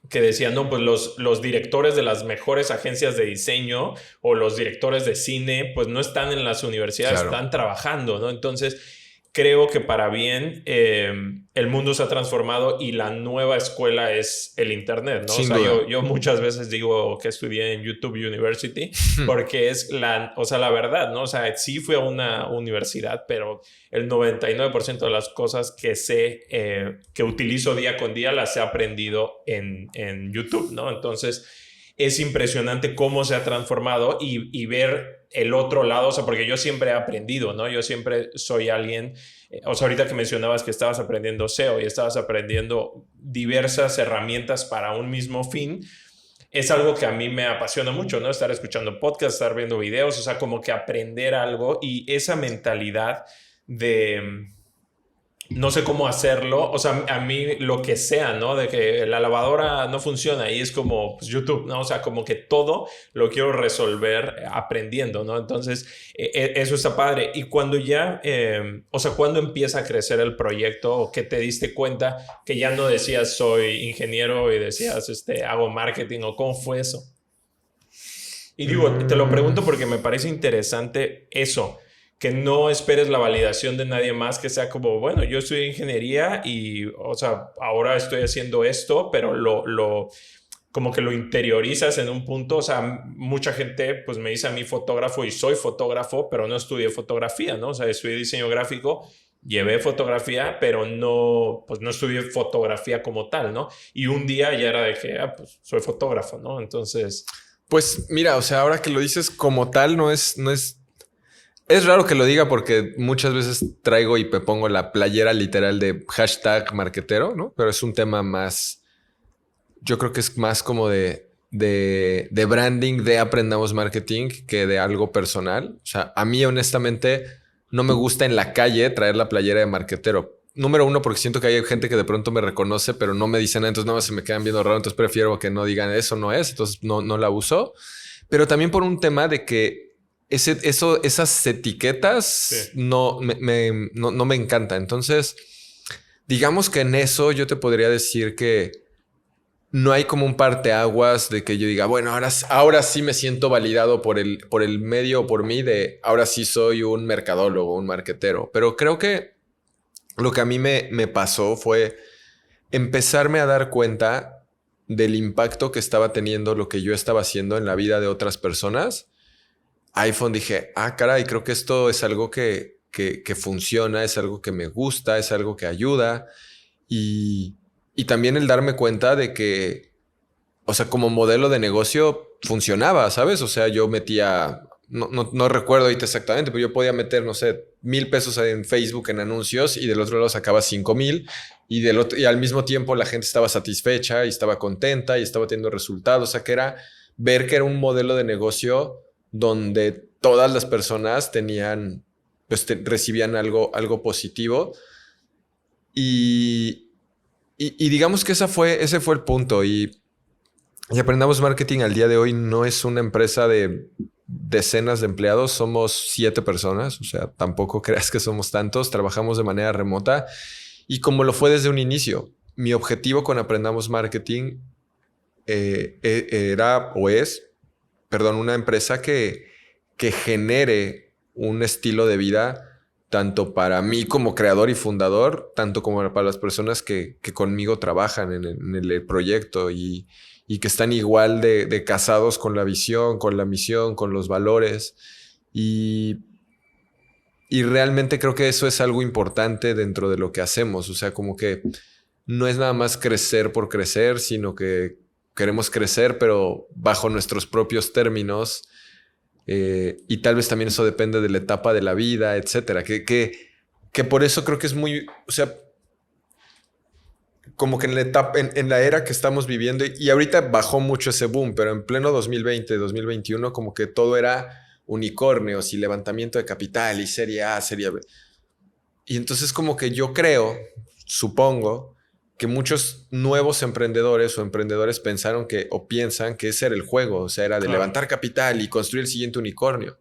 que decían, no, pues los directores de las mejores agencias de diseño o los directores de cine, pues no están en las universidades, claro. Están trabajando, ¿no? Entonces, creo que para bien el mundo se ha transformado y la nueva escuela es el internet, ¿no? Sin o sea, yo muchas veces digo que estudié en YouTube University porque es la verdad, ¿no? O sea, sí fui a una universidad, pero el 99% de las cosas que sé, que utilizo día con día, las he aprendido en YouTube, ¿no? Entonces, es impresionante cómo se ha transformado y ver el otro lado, o sea, porque yo siempre he aprendido, ¿no? Yo siempre soy alguien, o sea, ahorita que mencionabas que estabas aprendiendo SEO y estabas aprendiendo diversas herramientas para un mismo fin, es algo que a mí me apasiona mucho, ¿no? Estar escuchando podcasts, estar viendo videos, o sea, como que aprender algo y esa mentalidad de no sé cómo hacerlo, o sea, a mí lo que sea, ¿no? De que la lavadora no funciona y es como pues, YouTube, ¿no? O sea, como que todo lo quiero resolver aprendiendo, ¿no? Entonces, eso está padre. Y cuando ya, o sea, ¿cuándo empieza a crecer el proyecto o que te diste cuenta que ya no decías soy ingeniero y decías, hago marketing o cómo fue eso? Y digo, te lo pregunto porque me parece interesante eso, que no esperes la validación de nadie más, que sea como, bueno, yo estudié ingeniería y, o sea, ahora estoy haciendo esto, pero como que lo interiorizas en un punto. O sea, mucha gente pues me dice a mí fotógrafo y soy fotógrafo, pero no estudié fotografía, ¿no? O sea, estudié diseño gráfico, llevé fotografía, pero no, pues no estudié fotografía como tal, ¿no? Y un día ya era de que, pues soy fotógrafo, ¿no? Entonces... Pues mira, o sea, ahora que lo dices como tal, es raro que lo diga porque muchas veces traigo y me pongo la playera literal de hashtag marquetero, ¿no? Pero es un tema más, yo creo que es más como de branding, de aprendamos marketing que de algo personal. O sea, a mí honestamente no me gusta en la calle traer la playera de marquetero. Número uno, porque siento que hay gente que de pronto me reconoce, pero no me dicen nada, entonces nada más se me quedan viendo raro, entonces prefiero que no digan eso no es, entonces no la uso. Pero también por un tema de que esas etiquetas Sí. no me encantan. Entonces, digamos que en eso yo te podría decir que no hay como un parteaguas de que yo diga, bueno, ahora sí me siento validado por el medio o por mí de ahora sí soy un mercadólogo, un marquetero. Pero creo que lo que a mí me pasó fue empezarme a dar cuenta del impacto que estaba teniendo lo que yo estaba haciendo en la vida de otras personas. iPhone dije, caray, creo que esto es algo que funciona, es algo que me gusta, es algo que ayuda. Y, y también el darme cuenta de que, o sea, como modelo de negocio funcionaba, ¿sabes? O sea, yo metía, no recuerdo ahorita exactamente, pero yo podía meter, no sé, 1,000 pesos en Facebook en anuncios y del otro lado sacaba 5,000 y al mismo tiempo la gente estaba satisfecha y estaba contenta y estaba teniendo resultados. O sea, que era ver que era un modelo de negocio donde todas las personas tenían, pues recibían algo positivo y, y digamos que ese fue el punto. Y Aprendamos Marketing al día de hoy no es una empresa de decenas de empleados, somos 7 personas, o sea, tampoco creas que somos tantos, trabajamos de manera remota y como lo fue desde un inicio, mi objetivo con Aprendamos Marketing era o es, perdón, una empresa que genere un estilo de vida tanto para mí como creador y fundador, tanto como para las personas que conmigo trabajan en el proyecto y que están igual de casados con la visión, con la misión, con los valores. Y, y realmente creo que eso es algo importante dentro de lo que hacemos. O sea, como que no es nada más crecer por crecer, sino que queremos crecer, pero bajo nuestros propios términos. Y tal vez también eso depende de la etapa de la vida, etcétera. Que por eso creo que es muy, o sea, como que en la etapa, en la era que estamos viviendo, y ahorita bajó mucho ese boom, pero en pleno 2020, 2021, como que todo era unicornios y levantamiento de capital y serie A, serie B. Y entonces como que yo creo, supongo, que muchos nuevos emprendedores o emprendedores pensaron que o piensan que ese era el juego, o sea, era de Claro. levantar capital y construir el siguiente unicornio.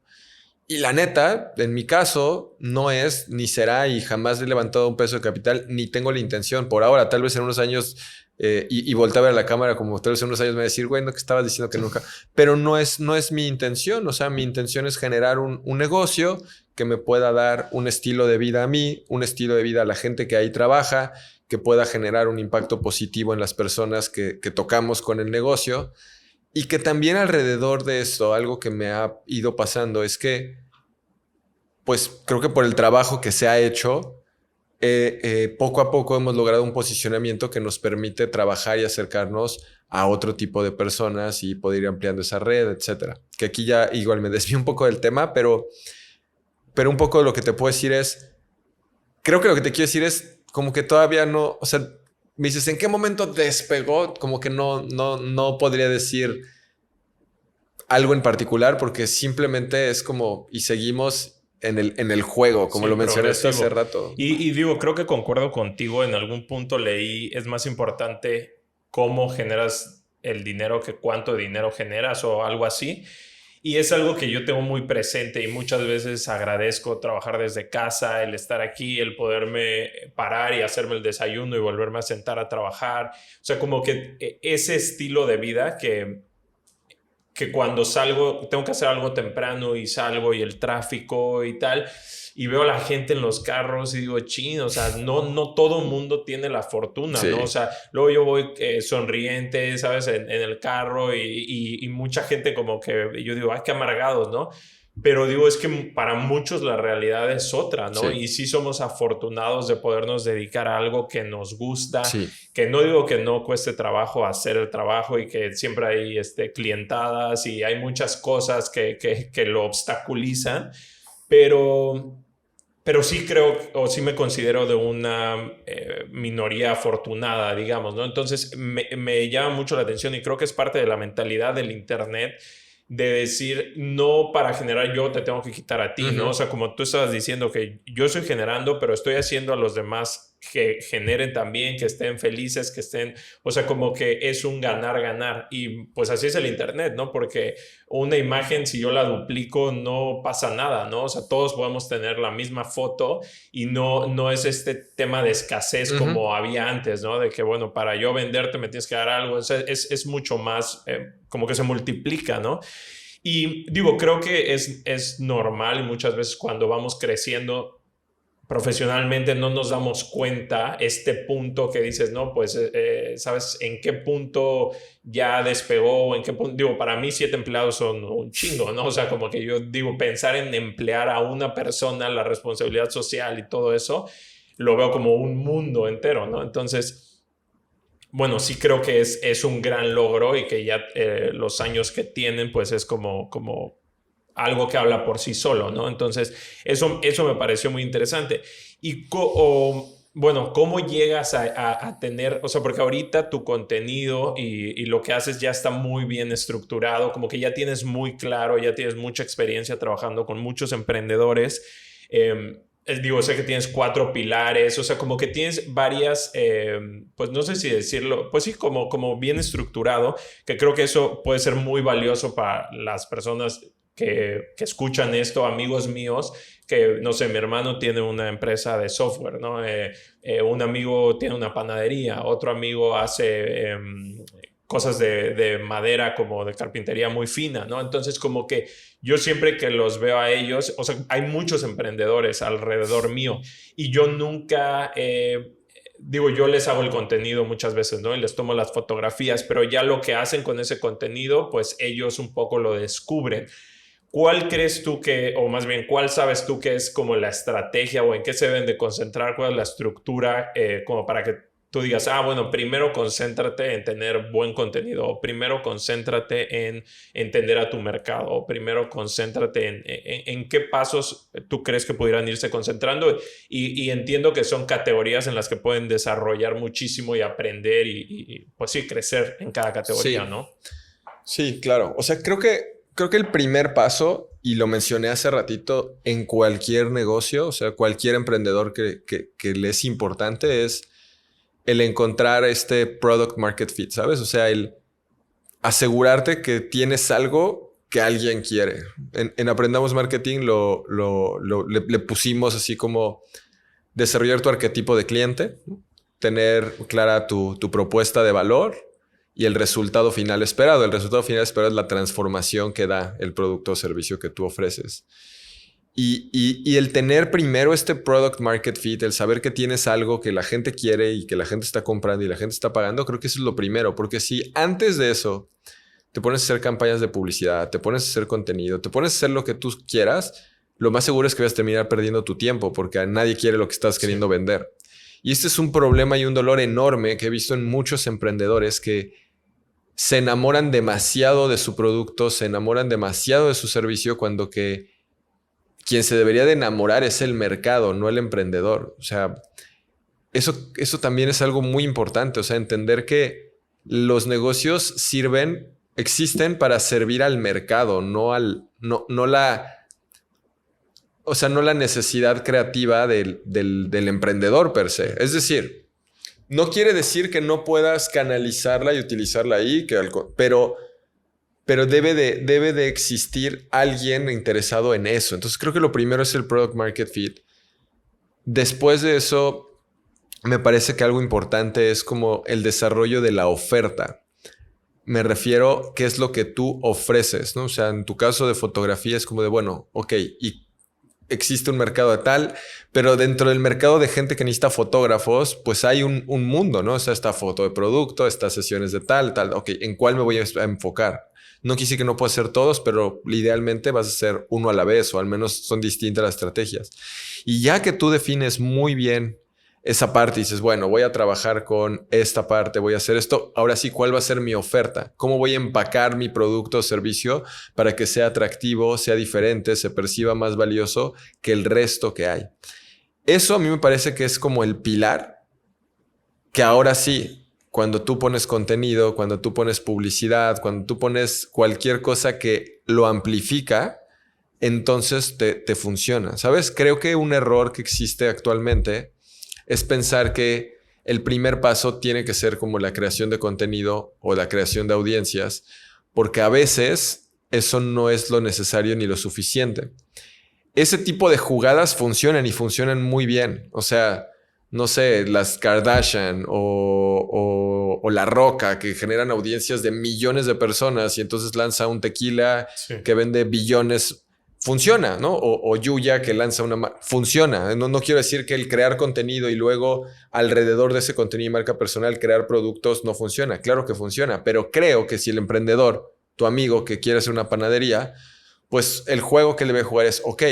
Y la neta, en mi caso, no es, ni será, y jamás he levantado un peso de capital, ni tengo la intención. Por ahora, tal vez en unos años, y volteé a ver a la cámara, como tal vez en unos años me va a decir, güey, no que estabas diciendo que nunca. Pero no es mi intención. O sea, mi intención es generar un negocio que me pueda dar un estilo de vida a mí, un estilo de vida a la gente que ahí trabaja, que pueda generar un impacto positivo en las personas que tocamos con el negocio. Y que también alrededor de esto, algo que me ha ido pasando es que, pues creo que por el trabajo que se ha hecho, poco a poco hemos logrado un posicionamiento que nos permite trabajar y acercarnos a otro tipo de personas y poder ir ampliando esa red, etcétera. Que aquí ya igual me desvío un poco del tema, pero un poco de lo que te puedo decir es, creo que lo que te quiero decir es como que todavía no, o sea, me dices, ¿en qué momento despegó? Como que no podría decir algo en particular porque simplemente es como y seguimos en el juego, como Sí, lo mencionaste hace progresivo. rato. Y digo, creo que concuerdo contigo. En algún punto leí, es más importante cómo generas el dinero que cuánto dinero generas o algo así. Y es algo que yo tengo muy presente y muchas veces agradezco trabajar desde casa, el estar aquí, el poderme parar y hacerme el desayuno y volverme a sentar a trabajar. O sea, como que ese estilo de vida que cuando salgo, tengo que hacer algo temprano y salgo y el tráfico y tal, y veo a la gente en los carros y digo, chin, o sea, no todo el mundo tiene la fortuna, Sí. ¿no? O sea, luego yo voy sonriente, ¿sabes? En el carro y mucha gente como que yo digo, ay, qué amargados, ¿no? Pero digo, es que para muchos la realidad es otra, ¿no? Sí. Y sí somos afortunados de podernos dedicar a algo que nos gusta, Sí. que no digo que no cueste trabajo hacer el trabajo y que siempre hay clientadas y hay muchas cosas que lo obstaculizan, pero sí creo o sí me considero de una minoría afortunada, digamos, ¿no? Entonces me llama mucho la atención y creo que es parte de la mentalidad del Internet de decir, no para generar yo te tengo que quitar a ti, ¿no? O sea, como tú estabas diciendo que yo estoy generando, pero estoy haciendo a los demás que generen también, que estén felices, que estén, o sea, como que es un ganar-ganar. Y pues así es el Internet, ¿no? Porque una imagen, si yo la duplico, no pasa nada, ¿no? O sea, todos podemos tener la misma foto y no es este tema de escasez como había antes, ¿no? De que, bueno, para yo venderte me tienes que dar algo. O sea, es mucho más, como que se multiplica, ¿no? Y digo, creo que es normal y muchas veces cuando vamos creciendo profesionalmente no nos damos cuenta este punto que dices, no, pues, ¿sabes en qué punto ya despegó? ¿En qué punto? Digo, para mí 7 empleados son un chingo, ¿no? O sea, como que yo digo, pensar en emplear a una persona, la responsabilidad social y todo eso, lo veo como un mundo entero, ¿no? Entonces, bueno, sí creo que es un gran logro y que ya los años que tienen, pues es como algo que habla por sí solo, ¿no? Entonces, eso me pareció muy interesante. Y, bueno, ¿cómo llegas a tener, o sea, porque ahorita tu contenido y lo que haces ya está muy bien estructurado, como que ya tienes muy claro, ya tienes mucha experiencia trabajando con muchos emprendedores. Digo, sé que tienes 4 pilares, o sea, como que tienes varias, pues no sé si decirlo, pues sí, como bien estructurado, que creo que eso puede ser muy valioso para las personas que escuchan esto, amigos míos, que no sé, mi hermano tiene una empresa de software, ¿no? Un amigo tiene una panadería, otro amigo hace cosas de madera como de carpintería muy fina, ¿no? Entonces como que yo siempre que los veo a ellos, o sea, hay muchos emprendedores alrededor mío y yo nunca... digo, yo les hago el contenido muchas veces, ¿no? Y les tomo las fotografías, pero ya lo que hacen con ese contenido, pues ellos un poco lo descubren. ¿Cuál crees tú que, o más bien, cuál sabes tú que es como la estrategia o en qué se deben de concentrar, cuál es la estructura como para que tú digas, ah, bueno, primero concéntrate en tener buen contenido, o primero concéntrate en entender a tu mercado, o primero concéntrate en qué pasos tú crees que pudieran irse concentrando? Y entiendo que son categorías en las que pueden desarrollar muchísimo y aprender y pues sí, crecer en cada categoría, Sí. ¿no? Sí, claro. O sea, creo que el primer paso, y lo mencioné hace ratito, en cualquier negocio, o sea, cualquier emprendedor que le es importante es el encontrar este product market fit, ¿sabes? O sea, el asegurarte que tienes algo que alguien quiere. En Aprendamos Marketing le pusimos así como desarrollar tu arquetipo de cliente, tener clara tu propuesta de valor y el resultado final esperado. El resultado final esperado es la transformación que da el producto o servicio que tú ofreces. Y el tener primero este product market fit, el saber que tienes algo que la gente quiere y que la gente está comprando y la gente está pagando, creo que eso es lo primero. Porque si antes de eso te pones a hacer campañas de publicidad, te pones a hacer contenido, te pones a hacer lo que tú quieras, lo más seguro es que vas a terminar perdiendo tu tiempo porque nadie quiere lo que estás queriendo vender. Y este es un problema y un dolor enorme que he visto en muchos emprendedores que se enamoran demasiado de su producto, se enamoran demasiado de su servicio cuando que quien se debería de enamorar es el mercado, no el emprendedor. O sea, eso también es algo muy importante. O sea, entender que los negocios existen para servir al mercado, no la necesidad creativa del emprendedor per se. Es decir, no quiere decir que no puedas canalizarla y utilizarla ahí, pero debe de existir alguien interesado en eso. Entonces creo que lo primero es el product market fit. Después de eso, me parece que algo importante es como el desarrollo de la oferta. me refiero qué es lo que tú ofreces, ¿no? O sea, en tu caso de fotografía es como de, bueno, ok, y existe un mercado de tal, pero dentro del mercado de gente que necesita fotógrafos, pues hay un mundo, ¿no? O sea, esta foto de producto, estas sesiones de tal. Ok, ¿en cuál me voy a enfocar? No quise que no puedas hacer todos, pero idealmente vas a hacer uno a la vez, o al menos son distintas las estrategias. Y ya que tú defines muy bien esa parte y dices, bueno, voy a trabajar con esta parte, voy a hacer esto. Ahora sí, ¿cuál va a ser mi oferta? ¿Cómo voy a empacar mi producto o servicio para que sea atractivo, sea diferente, se perciba más valioso que el resto que hay? Eso a mí me parece que es como el pilar que ahora sí, cuando tú pones contenido, cuando tú pones publicidad, cuando tú pones cualquier cosa que lo amplifica, entonces te funciona. ¿Sabes? Creo que un error que existe actualmente es pensar que el primer paso tiene que ser como la creación de contenido o la creación de audiencias, porque a veces eso no es lo necesario ni lo suficiente. Ese tipo de jugadas funcionan y funcionan muy bien. O sea, no sé, las Kardashian o La Roca, que generan audiencias de millones de personas y entonces lanza un tequila que vende billones. Funciona, ¿no? O Yuya, que lanza una... Funciona. No quiero decir que el crear contenido y luego alrededor de ese contenido y marca personal crear productos no funciona. Claro que funciona, pero creo que si el emprendedor, tu amigo que quiere hacer una panadería, pues el juego que le debe jugar es, ok,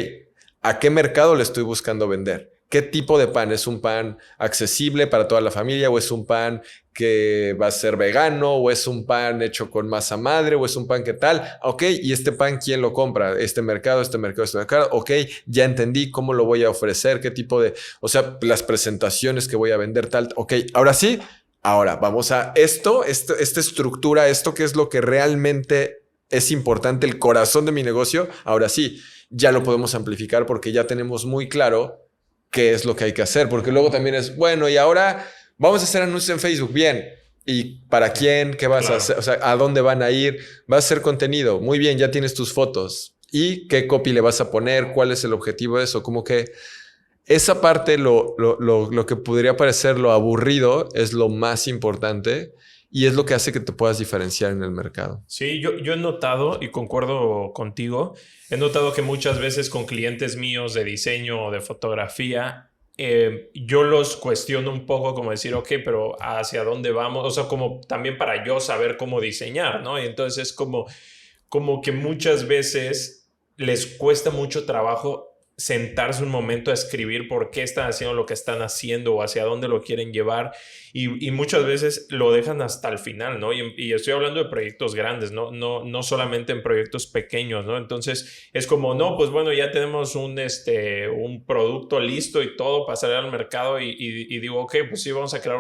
¿a qué mercado le estoy buscando vender? ¿Qué tipo de pan? ¿Es un pan accesible para toda la familia o es un pan que va a ser vegano o es un pan hecho con masa madre o es un pan que tal? Ok, ¿y este pan quién lo compra? ¿Este mercado, este mercado, este mercado? Ok, ya entendí cómo lo voy a ofrecer, qué tipo de... O sea, las presentaciones que voy a vender tal. Ok, ahora sí, ahora vamos a esta estructura, esto que es lo que realmente es importante, el corazón de mi negocio. Ahora sí, ya lo podemos amplificar porque ya tenemos muy claro qué es lo que hay que hacer, porque luego también es, bueno, y ahora vamos a hacer anuncios en Facebook, bien, ¿y para quién? ¿Qué vas a hacer? O sea, ¿a dónde van a ir? ¿Vas a hacer contenido? Muy bien, ya tienes tus fotos. ¿Y qué copy le vas a poner? ¿Cuál es el objetivo de eso? Como que esa parte, lo que podría parecer lo aburrido, es lo más importante y es lo que hace que te puedas diferenciar en el mercado. Sí, yo he notado, y concuerdo contigo, he notado que muchas veces con clientes míos de diseño o de fotografía, yo los cuestiono un poco como decir, ok, pero ¿hacia dónde vamos? O sea, como también para yo saber cómo diseñar, ¿no? Y entonces es como que muchas veces les cuesta mucho trabajo sentarse un momento a escribir por qué están haciendo lo que están haciendo o hacia dónde lo quieren llevar y muchas veces lo dejan hasta el final, ¿no? Y estoy hablando de proyectos grandes, no solamente en proyectos pequeños, ¿no? Entonces es como, no, pues bueno, ya tenemos un producto listo y todo para salir al mercado y digo, ok, pues sí, vamos a crear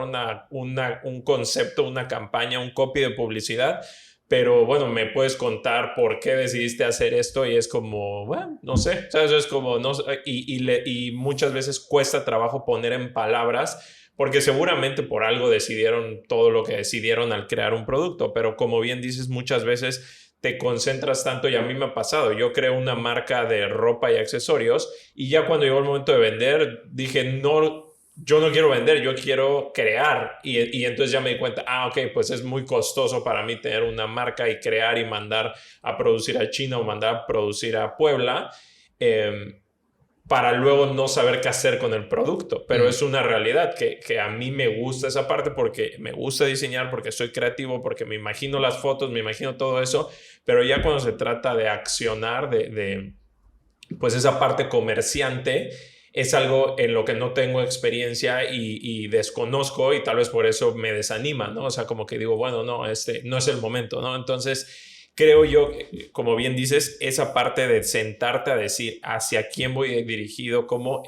un concepto, una campaña, un copy de publicidad. Pero bueno, me puedes contar por qué decidiste hacer esto y es como, bueno, no sé, o sea, eso es como, no, y muchas veces cuesta trabajo poner en palabras porque seguramente por algo decidieron todo lo que decidieron al crear un producto, pero como bien dices, muchas veces te concentras tanto y a mí me ha pasado, yo creo una marca de ropa y accesorios y ya cuando llegó el momento de vender dije, no, yo no quiero vender, yo quiero crear. Y entonces ya me di cuenta, ok, pues es muy costoso para mí tener una marca y crear y mandar a producir a China o mandar a producir a Puebla para luego no saber qué hacer con el producto. Pero es una realidad que a mí me gusta esa parte porque me gusta diseñar, porque soy creativo, porque me imagino las fotos, me imagino todo eso. Pero ya cuando se trata de accionar, pues esa parte comerciante es algo en lo que no tengo experiencia y desconozco y tal vez por eso me desanima, ¿no? O sea, como que digo, bueno, no, no es el momento, ¿no? Entonces, creo yo, como bien dices, esa parte de sentarte a decir hacia quién voy dirigido, cómo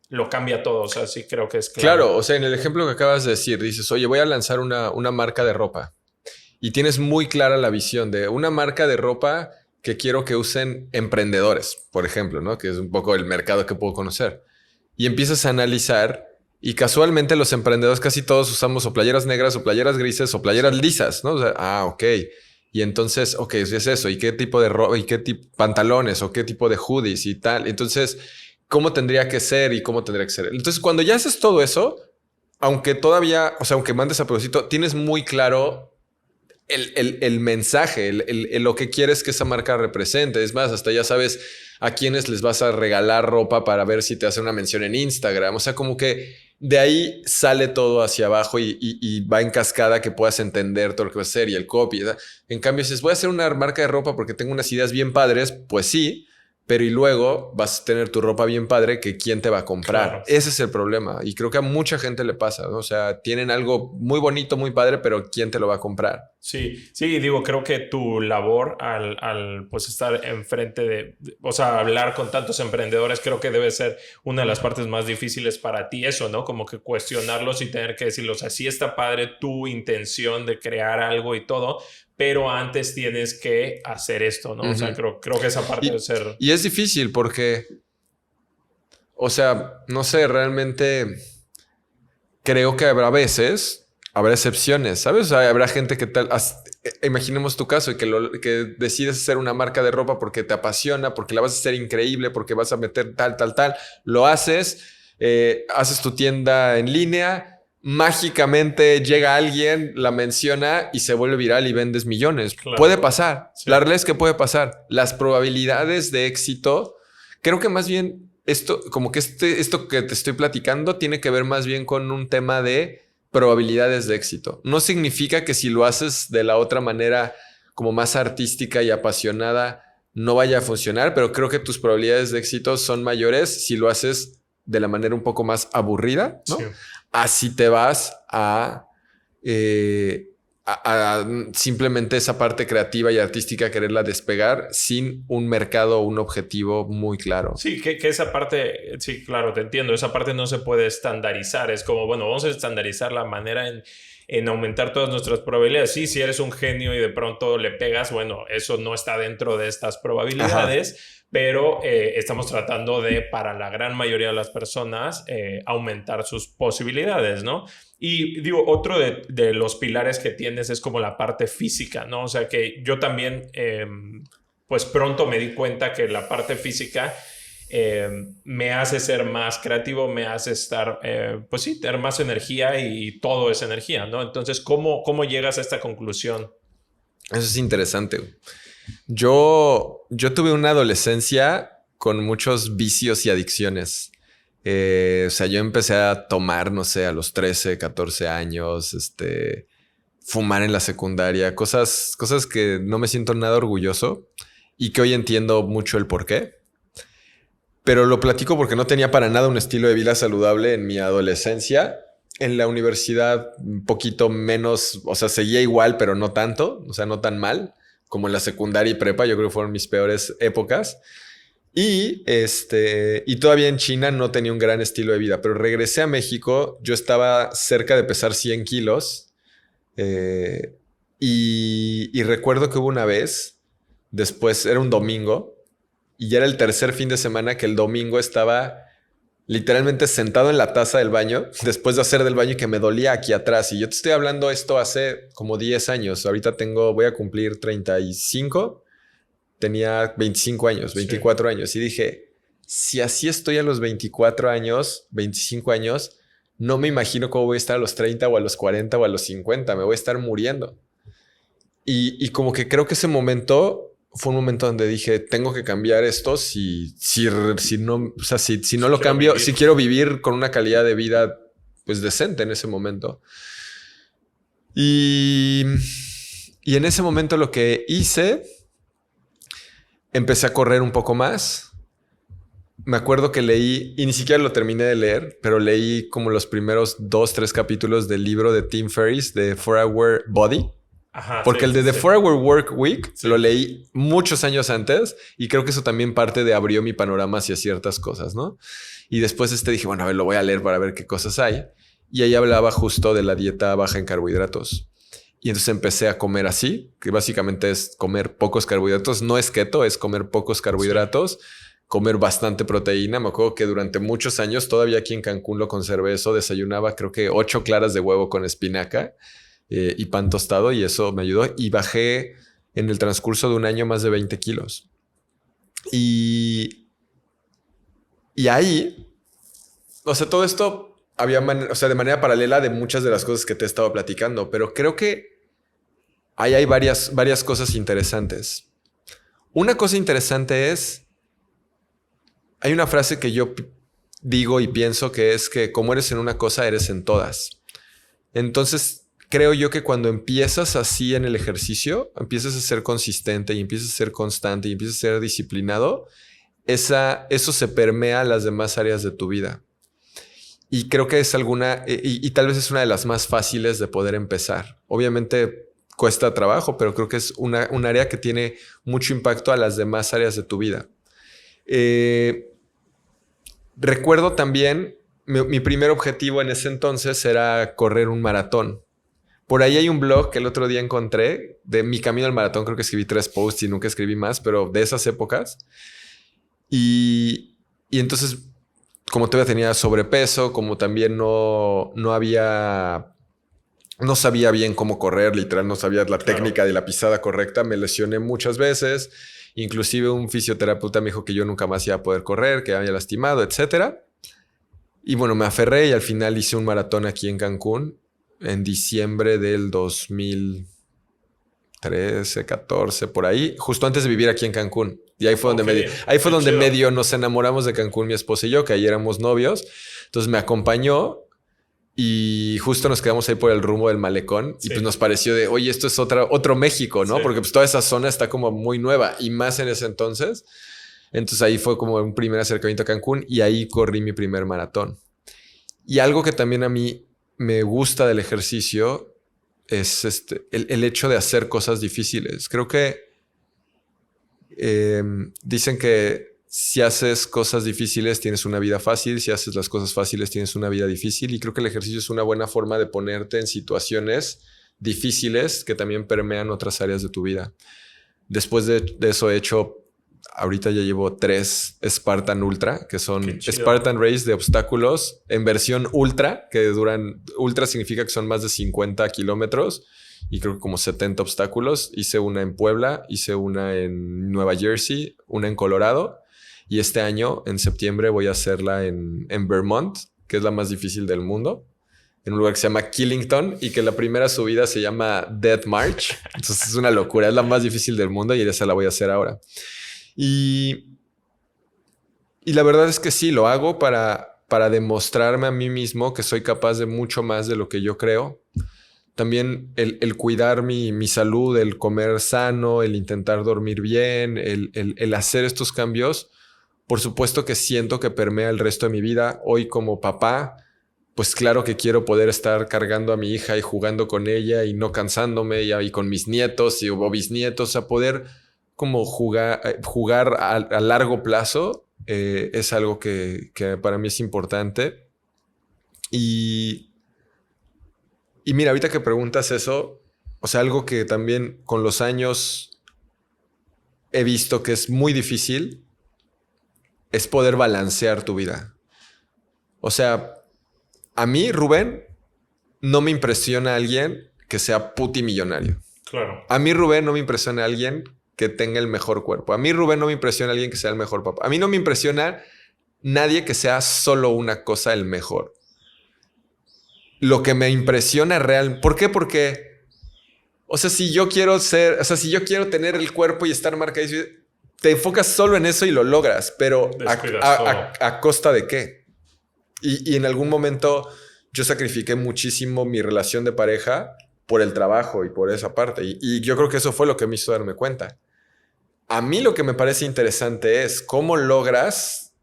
lo cambia todo, o sea, sí creo que es claro. Claro, o sea, en el ejemplo que acabas de decir, dices, oye, voy a lanzar una marca de ropa y tienes muy clara la visión de una marca de ropa que quiero que usen emprendedores, por ejemplo, ¿no? Que es un poco el mercado que puedo conocer. Y empiezas a analizar y casualmente los emprendedores casi todos usamos o playeras negras o playeras grises o playeras lisas, ¿no? O sea, ok. Y entonces, ok, es eso. ¿Y qué tipo de ropa? ¿Y qué tipo pantalones? ¿O qué tipo de hoodies y tal? Entonces, ¿cómo tendría que ser y cómo tendría que ser? Entonces, cuando ya haces todo eso, aunque todavía, o sea, aunque mandes a propósito, tienes muy claro el mensaje, lo que quieres que esa marca represente. Es más, hasta ya sabes a quiénes les vas a regalar ropa para ver si te hacen una mención en Instagram. O sea, como que de ahí sale todo hacia abajo y va en cascada que puedas entender todo lo que va a hacer y el copy, ¿verdad? En cambio, si voy a hacer una marca de ropa porque tengo unas ideas bien padres, pues sí. Pero y luego vas a tener tu ropa bien padre que quién te va a comprar. Claro. Ese es el problema. Y creo que a mucha gente le pasa, ¿no? O sea, tienen algo muy bonito, muy padre, pero ¿quién te lo va a comprar? Sí, sí, digo, creo que tu labor al pues estar enfrente o sea, hablar con tantos emprendedores, creo que debe ser una de las partes más difíciles para ti eso, ¿no? Como que cuestionarlos y tener que decirles, o sea, sí está padre tu intención de crear algo y todo, pero antes tienes que hacer esto, ¿no? O sea, creo que esa parte debe ser... Y es difícil porque, o sea, no sé, realmente creo que habrá veces, habrá excepciones, ¿sabes? O sea, habrá gente que tal, imaginemos tu caso y que decides hacer una marca de ropa porque te apasiona, porque la vas a hacer increíble, porque vas a meter tal, lo haces, haces tu tienda en línea. Mágicamente llega alguien, la menciona y se vuelve viral y vendes millones. Claro. Puede pasar. Sí. La realidad es que puede pasar. Las probabilidades de éxito, creo que más bien esto, como que esto que te estoy platicando tiene que ver más bien con un tema de probabilidades de éxito. No significa que si lo haces de la otra manera, como más artística y apasionada, no vaya a funcionar, pero creo que tus probabilidades de éxito son mayores si lo haces de la manera un poco más aburrida, ¿no? Sí. Así te vas a simplemente esa parte creativa y artística quererla despegar sin un mercado o un objetivo muy claro. Sí, que esa parte, sí, claro, te entiendo, esa parte no se puede estandarizar, es como, bueno, vamos a estandarizar la manera en aumentar todas nuestras probabilidades. Sí, si eres un genio y de pronto le pegas, bueno, eso no está dentro de estas probabilidades. Ajá. Pero estamos tratando de, para la gran mayoría de las personas, aumentar sus posibilidades, ¿no? Y digo, otro de los pilares que tienes es como la parte física, ¿no? O sea que yo también, pues pronto me di cuenta que la parte física me hace ser más creativo, me hace estar, pues sí, tener más energía y todo es energía, ¿no? Entonces, ¿cómo llegas a esta conclusión? Eso es interesante. Yo tuve una adolescencia con muchos vicios y adicciones. O sea, yo empecé a tomar, no sé, a los 13, 14 años, fumar en la secundaria, cosas que no me siento nada orgulloso y que hoy entiendo mucho el porqué. Pero lo platico porque no tenía para nada un estilo de vida saludable en mi adolescencia. En la universidad, un poquito menos, o sea, seguía igual, pero no tanto, o sea, no tan mal como en la secundaria y prepa. Yo creo que fueron mis peores épocas. Y todavía en China no tenía un gran estilo de vida, pero regresé a México. Yo estaba cerca de pesar 100 kilos. Y recuerdo que hubo una vez, después era un domingo, y ya era el tercer fin de semana que el domingo estaba literalmente sentado en la taza del baño, después de hacer del baño y que me dolía aquí atrás. Y yo te estoy hablando esto hace como 10 años. Ahorita voy a cumplir 35. Tenía 25 años, 24 años. Y dije, si así estoy a los 24 años, 25 años, no me imagino cómo voy a estar a los 30 o a los 40 o a los 50. Me voy a estar muriendo. Y como que creo que ese momento fue un momento donde dije, tengo que cambiar esto si no, o sea, si no lo cambio, vivir. Si quiero vivir con una calidad de vida pues decente en ese momento. Y en ese momento lo que hice, empecé a correr un poco más. Me acuerdo que leí, y ni siquiera lo terminé de leer, pero leí como los primeros 2, 3 capítulos del libro de Tim Ferriss de 4-Hour Body. Ajá, porque el de The 4-Hour Work Week lo leí muchos años antes y creo que eso también abrió mi panorama hacia ciertas cosas, ¿no? Y después dije, bueno, a ver, lo voy a leer para ver qué cosas hay. Y ahí hablaba justo de la dieta baja en carbohidratos. Y entonces empecé a comer así, que básicamente es comer pocos carbohidratos. No es keto, es comer pocos carbohidratos, comer bastante proteína. Me acuerdo que durante muchos años, todavía aquí en Cancún lo conservé eso, desayunaba creo que 8 claras de huevo con espinaca. Y pan tostado, y eso me ayudó. Y bajé en el transcurso de un año más de 20 kilos. Y ahí, o sea, todo esto había, de manera paralela de muchas de las cosas que te he estado platicando, pero creo que ahí hay varias cosas interesantes. Una cosa interesante es, hay una frase que yo digo y pienso que es que como eres en una cosa, eres en todas. Entonces, creo yo que cuando empiezas así en el ejercicio, empiezas a ser consistente y empiezas a ser constante y empiezas a ser disciplinado, eso se permea a las demás áreas de tu vida. Y creo que es y tal vez es una de las más fáciles de poder empezar. Obviamente cuesta trabajo, pero creo que es un área que tiene mucho impacto a las demás áreas de tu vida. Recuerdo también, mi primer objetivo en ese entonces era correr un maratón. Por ahí hay un blog que el otro día encontré de mi camino al maratón. Creo que escribí 3 posts y nunca escribí más, pero de esas épocas. Y entonces, como todavía tenía sobrepeso, como también no sabía bien cómo correr, literal, no sabía la técnica de la pisada correcta, me lesioné muchas veces. Inclusive un fisioterapeuta me dijo que yo nunca más iba a poder correr, que había lastimado, etcétera. Y bueno, me aferré y al final hice un maratón aquí en Cancún en diciembre del 2013, 14, por ahí, justo antes de vivir aquí en Cancún. Y ahí fue donde medio nos enamoramos de Cancún, mi esposa y yo, que ahí éramos novios. Entonces me acompañó y justo nos quedamos ahí por el rumbo del malecón. Sí. Y pues nos pareció de, oye, esto es otro México, ¿no? Sí. Porque pues toda esa zona está como muy nueva y más en ese entonces. Entonces ahí fue como un primer acercamiento a Cancún y ahí corrí mi primer maratón. Y algo que también a mí me gusta del ejercicio es el hecho de hacer cosas difíciles. Creo que dicen que si haces cosas difíciles tienes una vida fácil, si haces las cosas fáciles tienes una vida difícil, y creo que el ejercicio es una buena forma de ponerte en situaciones difíciles que también permean otras áreas de tu vida. Después de eso he hecho, ahorita ya llevo 3 Spartan Ultra, que son Spartan Race de obstáculos en versión ultra, que ultra significa que son más de 50 kilómetros y creo que como 70 obstáculos. Hice una en Puebla, hice una en Nueva Jersey, una en Colorado, y este año, en septiembre, voy a hacerla en Vermont, que es la más difícil del mundo, en un lugar que se llama Killington y que la primera subida se llama Death March. Entonces es una locura, es la más difícil del mundo y esa la voy a hacer ahora. Y la verdad es que sí, lo hago para demostrarme a mí mismo que soy capaz de mucho más de lo que yo creo. También el cuidar mi salud, el comer sano, el intentar dormir bien, el hacer estos cambios, por supuesto que siento que permea el resto de mi vida. Hoy como papá, pues claro que quiero poder estar cargando a mi hija y jugando con ella y no cansándome, y con mis nietos o bisnietos, a poder como jugar a largo plazo. Es algo que para mí es importante. Y mira, ahorita que preguntas eso, o sea, algo que también con los años he visto que es muy difícil es poder balancear tu vida. O sea, a mí, Rubén, no me impresiona alguien que sea putimillonario. Claro. A mí, Rubén, no me impresiona alguien que tenga el mejor cuerpo. A mí, Rubén, no me impresiona alguien que sea el mejor papá. A mí no me impresiona nadie que sea solo una cosa el mejor. Lo que me impresiona real... ¿Por qué? Porque... O sea, si yo quiero tener el cuerpo y estar marcado, te enfocas solo en eso y lo logras, pero ¿a costa de qué? Y en algún momento yo sacrifiqué muchísimo mi relación de pareja por el trabajo y por esa parte. Y yo creo que eso fue lo que me hizo darme cuenta. A mí lo que me parece interesante es cómo logras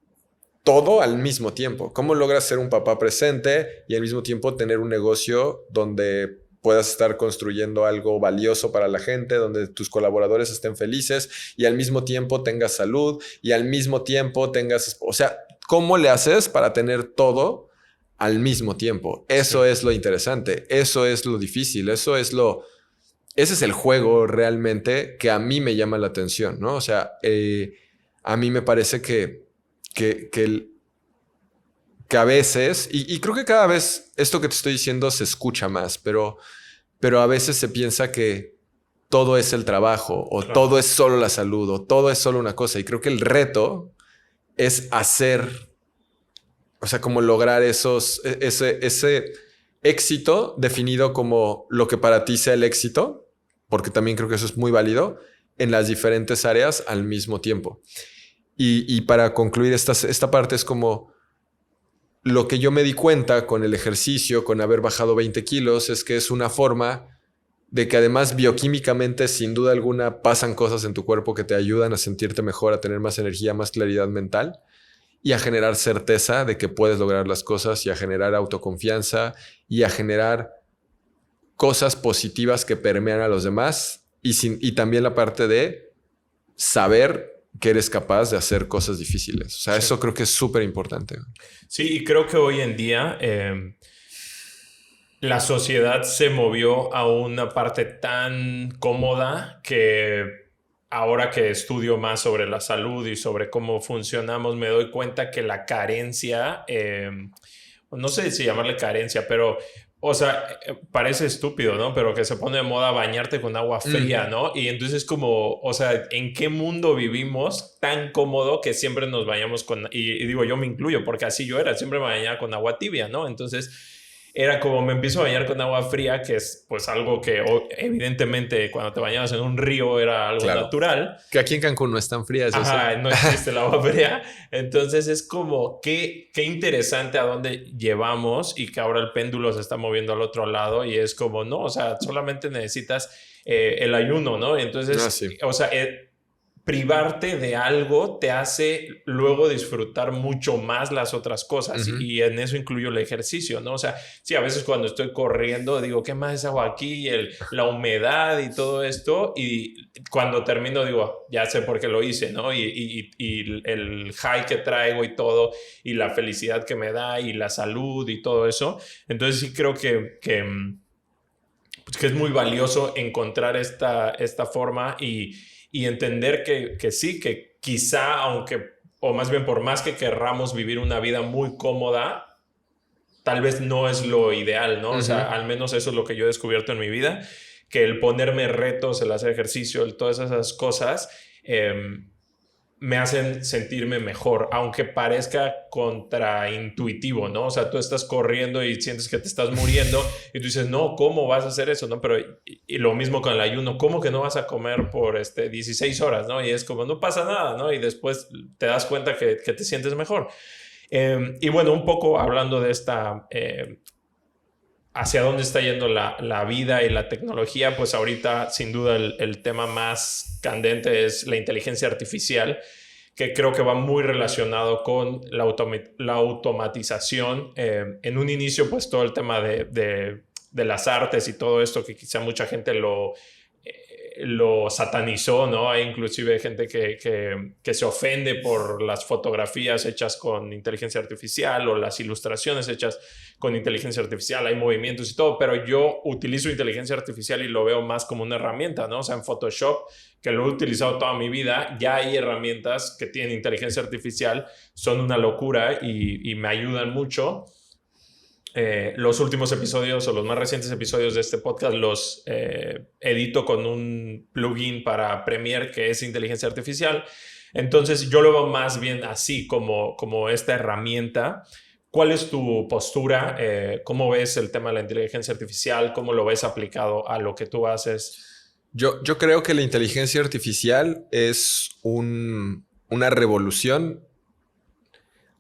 todo al mismo tiempo. Cómo logras ser un papá presente y al mismo tiempo tener un negocio donde puedas estar construyendo algo valioso para la gente, donde tus colaboradores estén felices y al mismo tiempo tengas salud y al mismo tiempo tengas... O sea, ¿cómo le haces para tener todo al mismo tiempo? Eso es lo interesante. Eso es lo difícil. Ese es el juego realmente que a mí me llama la atención, ¿no? O sea, a mí me parece que a veces, y creo que cada vez esto que te estoy diciendo se escucha más, pero a veces se piensa que todo es el trabajo, o claro, todo es solo la salud, o todo es solo una cosa. Y creo que el reto es hacer, o sea, como lograr ese éxito definido como lo que para ti sea el éxito, porque también creo que eso es muy válido, en las diferentes áreas al mismo tiempo. Y para concluir esta parte es como lo que yo me di cuenta con el ejercicio, con haber bajado 20 kilos, es que es una forma de que además bioquímicamente, sin duda alguna, pasan cosas en tu cuerpo que te ayudan a sentirte mejor, a tener más energía, más claridad mental y a generar certeza de que puedes lograr las cosas y a generar autoconfianza y a generar cosas positivas que permean a los demás y también la parte de saber que eres capaz de hacer cosas difíciles. O sea, eso creo que es súper importante. Sí, y creo que hoy en día la sociedad se movió a una parte tan cómoda que ahora que estudio más sobre la salud y sobre cómo funcionamos, me doy cuenta que la carencia, no sé si llamarle carencia, pero, o sea, parece estúpido, ¿no? Pero que se pone de moda bañarte con agua fría, ¿no? Y entonces como, o sea, ¿en qué mundo vivimos tan cómodo que siempre nos bañamos con, y digo, yo me incluyo, porque así yo era, siempre me bañaba con agua tibia, ¿no? Entonces era como me empiezo a bañar con agua fría, que es pues algo que evidentemente cuando te bañabas en un río era algo natural. Que aquí en Cancún no es tan fría. Ajá, no existe el agua fría. Entonces es como qué interesante a dónde llevamos y que ahora el péndulo se está moviendo al otro lado y es como, no, o sea, solamente necesitas el ayuno, ¿no? Entonces, o sea, privarte de algo te hace luego disfrutar mucho más las otras cosas y en eso incluyo el ejercicio, ¿no? O sea, sí, a veces cuando estoy corriendo digo, ¿qué más hago aquí? La humedad y todo esto y cuando termino digo, ya sé por qué lo hice, ¿no? Y el high que traigo y todo y la felicidad que me da y la salud y todo eso. Entonces sí creo que es muy valioso encontrar esta forma y entender que sí, que quizá, aunque, o más bien por más que querramos vivir una vida muy cómoda, tal vez no es lo ideal, ¿no? O sea, al menos eso es lo que yo he descubierto en mi vida, que el ponerme retos, el hacer ejercicio, todas esas cosas, me hacen sentirme mejor, aunque parezca contraintuitivo, ¿no? O sea, tú estás corriendo y sientes que te estás muriendo y tú dices, no, ¿cómo vas a hacer eso? ¿No? Pero y lo mismo con el ayuno, ¿cómo que no vas a comer por 16 horas, ¿no? Y es como, no pasa nada, ¿no? Y después te das cuenta que te sientes mejor. Y bueno, un poco hablando de esta... hacia dónde está yendo la vida y la tecnología, pues ahorita sin duda el tema más candente es la inteligencia artificial, que creo que va muy relacionado con la automatización. En un inicio, pues todo el tema de las artes y todo esto, que quizá mucha gente lo satanizó, ¿no? Hay inclusive gente que se ofende por las fotografías hechas con inteligencia artificial o las ilustraciones hechas con inteligencia artificial, hay movimientos y todo, pero yo utilizo inteligencia artificial y lo veo más como una herramienta, ¿no? O sea, en Photoshop, que lo he utilizado toda mi vida, ya hay herramientas que tienen inteligencia artificial, son una locura y me ayudan mucho. Los últimos episodios o los más recientes episodios de este podcast los edito con un plugin para Premiere que es inteligencia artificial. Entonces yo lo veo más bien así como esta herramienta. ¿Cuál es tu postura? ¿Cómo ves el tema de la inteligencia artificial? ¿Cómo lo ves aplicado a lo que tú haces? Yo creo que la inteligencia artificial es una revolución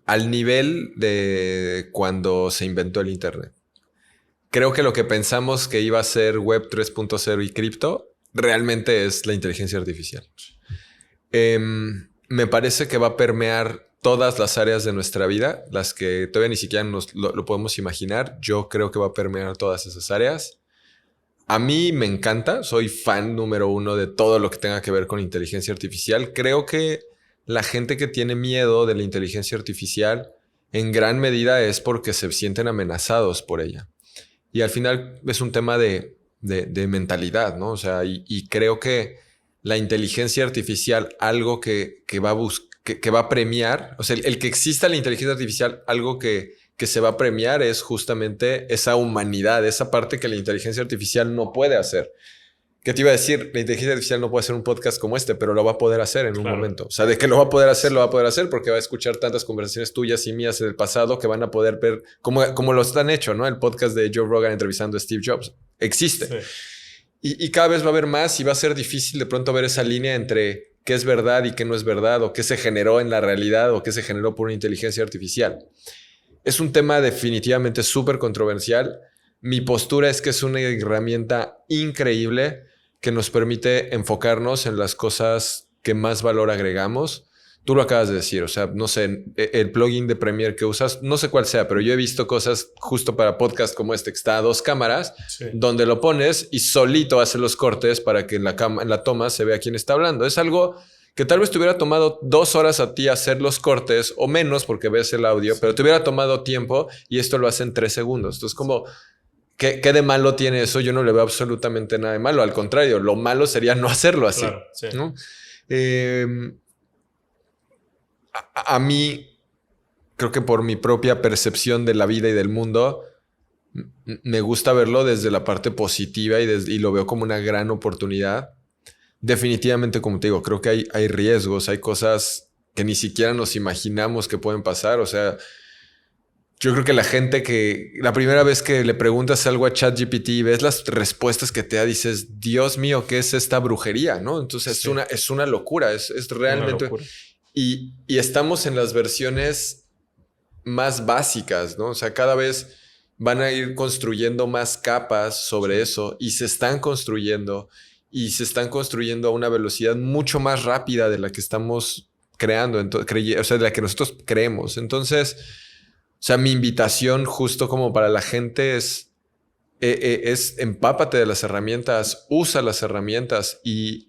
al nivel de cuando se inventó el Internet. Creo que lo que pensamos que iba a ser Web 3.0 y cripto realmente es la inteligencia artificial. Me parece que va a permear todas las áreas de nuestra vida, las que todavía ni siquiera lo podemos imaginar. Yo creo que va a permear todas esas áreas. A mí me encanta, soy fan número uno de todo lo que tenga que ver con inteligencia artificial. Creo que la gente que tiene miedo de la inteligencia artificial en gran medida es porque se sienten amenazados por ella. Y al final es un tema de mentalidad, ¿no? O sea, y creo que la inteligencia artificial, algo que va a premiar, o sea, el que exista la inteligencia artificial, algo que se va a premiar es justamente esa humanidad, esa parte que la inteligencia artificial no puede hacer. ¿Qué te iba a decir? La inteligencia artificial no puede hacer un podcast como este, pero lo va a poder hacer en un momento. O sea, de que lo va a poder hacer porque va a escuchar tantas conversaciones tuyas y mías del pasado que van a poder ver cómo lo han hecho, ¿no? El podcast de Joe Rogan entrevistando a Steve Jobs. Existe. Sí. Y cada vez va a haber más y va a ser difícil de pronto ver esa línea entre qué es verdad y qué no es verdad, o qué se generó en la realidad o qué se generó por una inteligencia artificial. Es un tema definitivamente súper controversial. Mi postura es que es una herramienta increíble que nos permite enfocarnos en las cosas que más valor agregamos. Tú lo acabas de decir, o sea, no sé, el plugin de Premiere que usas, no sé cuál sea, pero yo he visto cosas justo para podcast como este, que está a 2 cámaras, Sí. donde lo pones y solito hace los cortes para que en la toma se vea quién está hablando. Es algo que tal vez te hubiera tomado 2 horas a ti hacer los cortes o menos porque ves el audio, pero te hubiera tomado tiempo y esto lo hace en 3 segundos. Entonces, como, ¿qué de malo tiene eso? Yo no le veo absolutamente nada de malo. Al contrario, lo malo sería no hacerlo así. Claro, sí. ¿No? A mí, creo que por mi propia percepción de la vida y del mundo, me gusta verlo desde la parte positiva y lo veo como una gran oportunidad. Definitivamente, como te digo, creo que hay riesgos, hay cosas que ni siquiera nos imaginamos que pueden pasar. O sea, yo creo que la gente que la primera vez que le preguntas algo a ChatGPT y ves las respuestas que te da, dices, Dios mío, ¿qué es esta brujería? ¿No? Entonces Sí. es una locura, es realmente... Y estamos en las versiones más básicas, ¿no? O sea, cada vez van a ir construyendo más capas sobre eso y se están construyendo a una velocidad mucho más rápida de la que estamos creando, o sea, de la que nosotros creemos. Entonces, o sea, mi invitación justo como para la gente es empápate de las herramientas, usa las herramientas y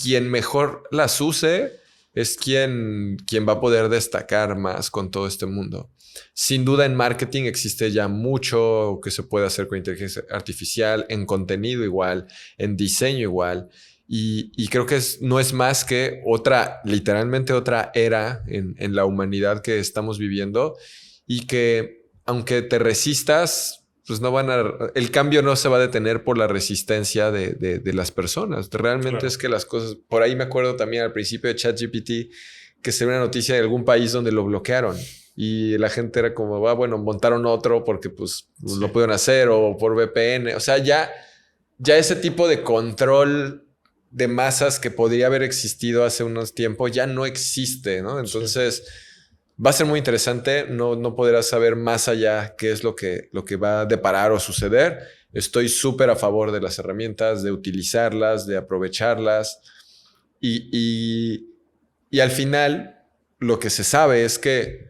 quien mejor las use es quien va a poder destacar más con todo este mundo. Sin duda en marketing existe ya mucho que se puede hacer con inteligencia artificial, en contenido igual, en diseño igual. Y creo que no es más que literalmente otra era en la humanidad que estamos viviendo y que aunque te resistas, pues el cambio no se va a detener por la resistencia de las personas. Realmente claro. Es que las cosas, por ahí me acuerdo también al principio de ChatGPT que se ve una noticia de algún país donde lo bloquearon y la gente era como, bueno, montaron otro porque pues sí. Lo pudieron hacer o por VPN. O sea, ya ese tipo de control de masas que podría haber existido hace unos tiempos ya no existe, ¿no? Entonces... Sí. Va a ser muy interesante, no podrás saber más allá qué es lo que va a deparar o suceder. Estoy súper a favor de las herramientas, de utilizarlas, de aprovecharlas. Y al final, lo que se sabe es que,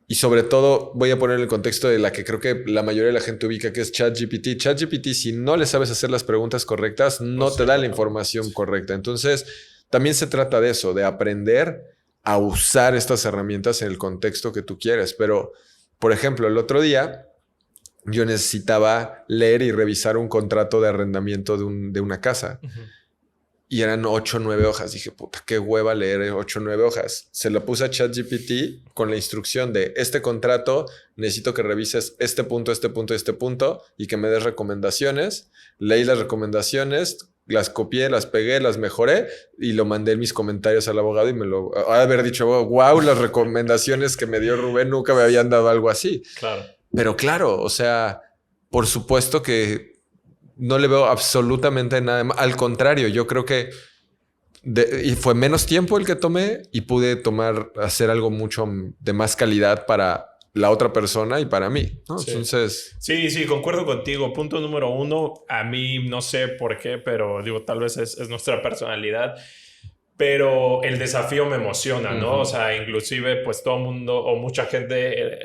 y sobre todo voy a poner el contexto de la que creo que la mayoría de la gente ubica, que es ChatGPT. ChatGPT, si no le sabes hacer las preguntas correctas, no te da la información correcta. Entonces, también se trata de eso, de aprender a usar estas herramientas en el contexto que tú quieres. Pero, por ejemplo, el otro día yo necesitaba leer y revisar un contrato de arrendamiento de una casa. Uh-huh. Y eran 8 o 9 hojas. Dije, puta, qué hueva leer 8 o 9 hojas. Se lo puse a ChatGPT con la instrucción de este contrato, necesito que revises este punto y que me des recomendaciones. Leí las recomendaciones, las copié, las pegué, las mejoré y lo mandé en mis comentarios al abogado y me lo ha de haber dicho, wow, las recomendaciones que me dio Rubén nunca me habían dado algo así. Claro. Pero claro, o sea, por supuesto que no le veo absolutamente nada más. Al contrario, yo creo que y fue menos tiempo el que tomé y pude hacer algo mucho de más calidad para la otra persona y para mí, ¿no? Sí. Entonces... Sí, concuerdo contigo. Punto número 1, a mí no sé por qué, pero digo, tal vez es nuestra personalidad, pero el desafío me emociona, ¿no? Uh-huh. O sea, inclusive pues todo el mundo o mucha gente,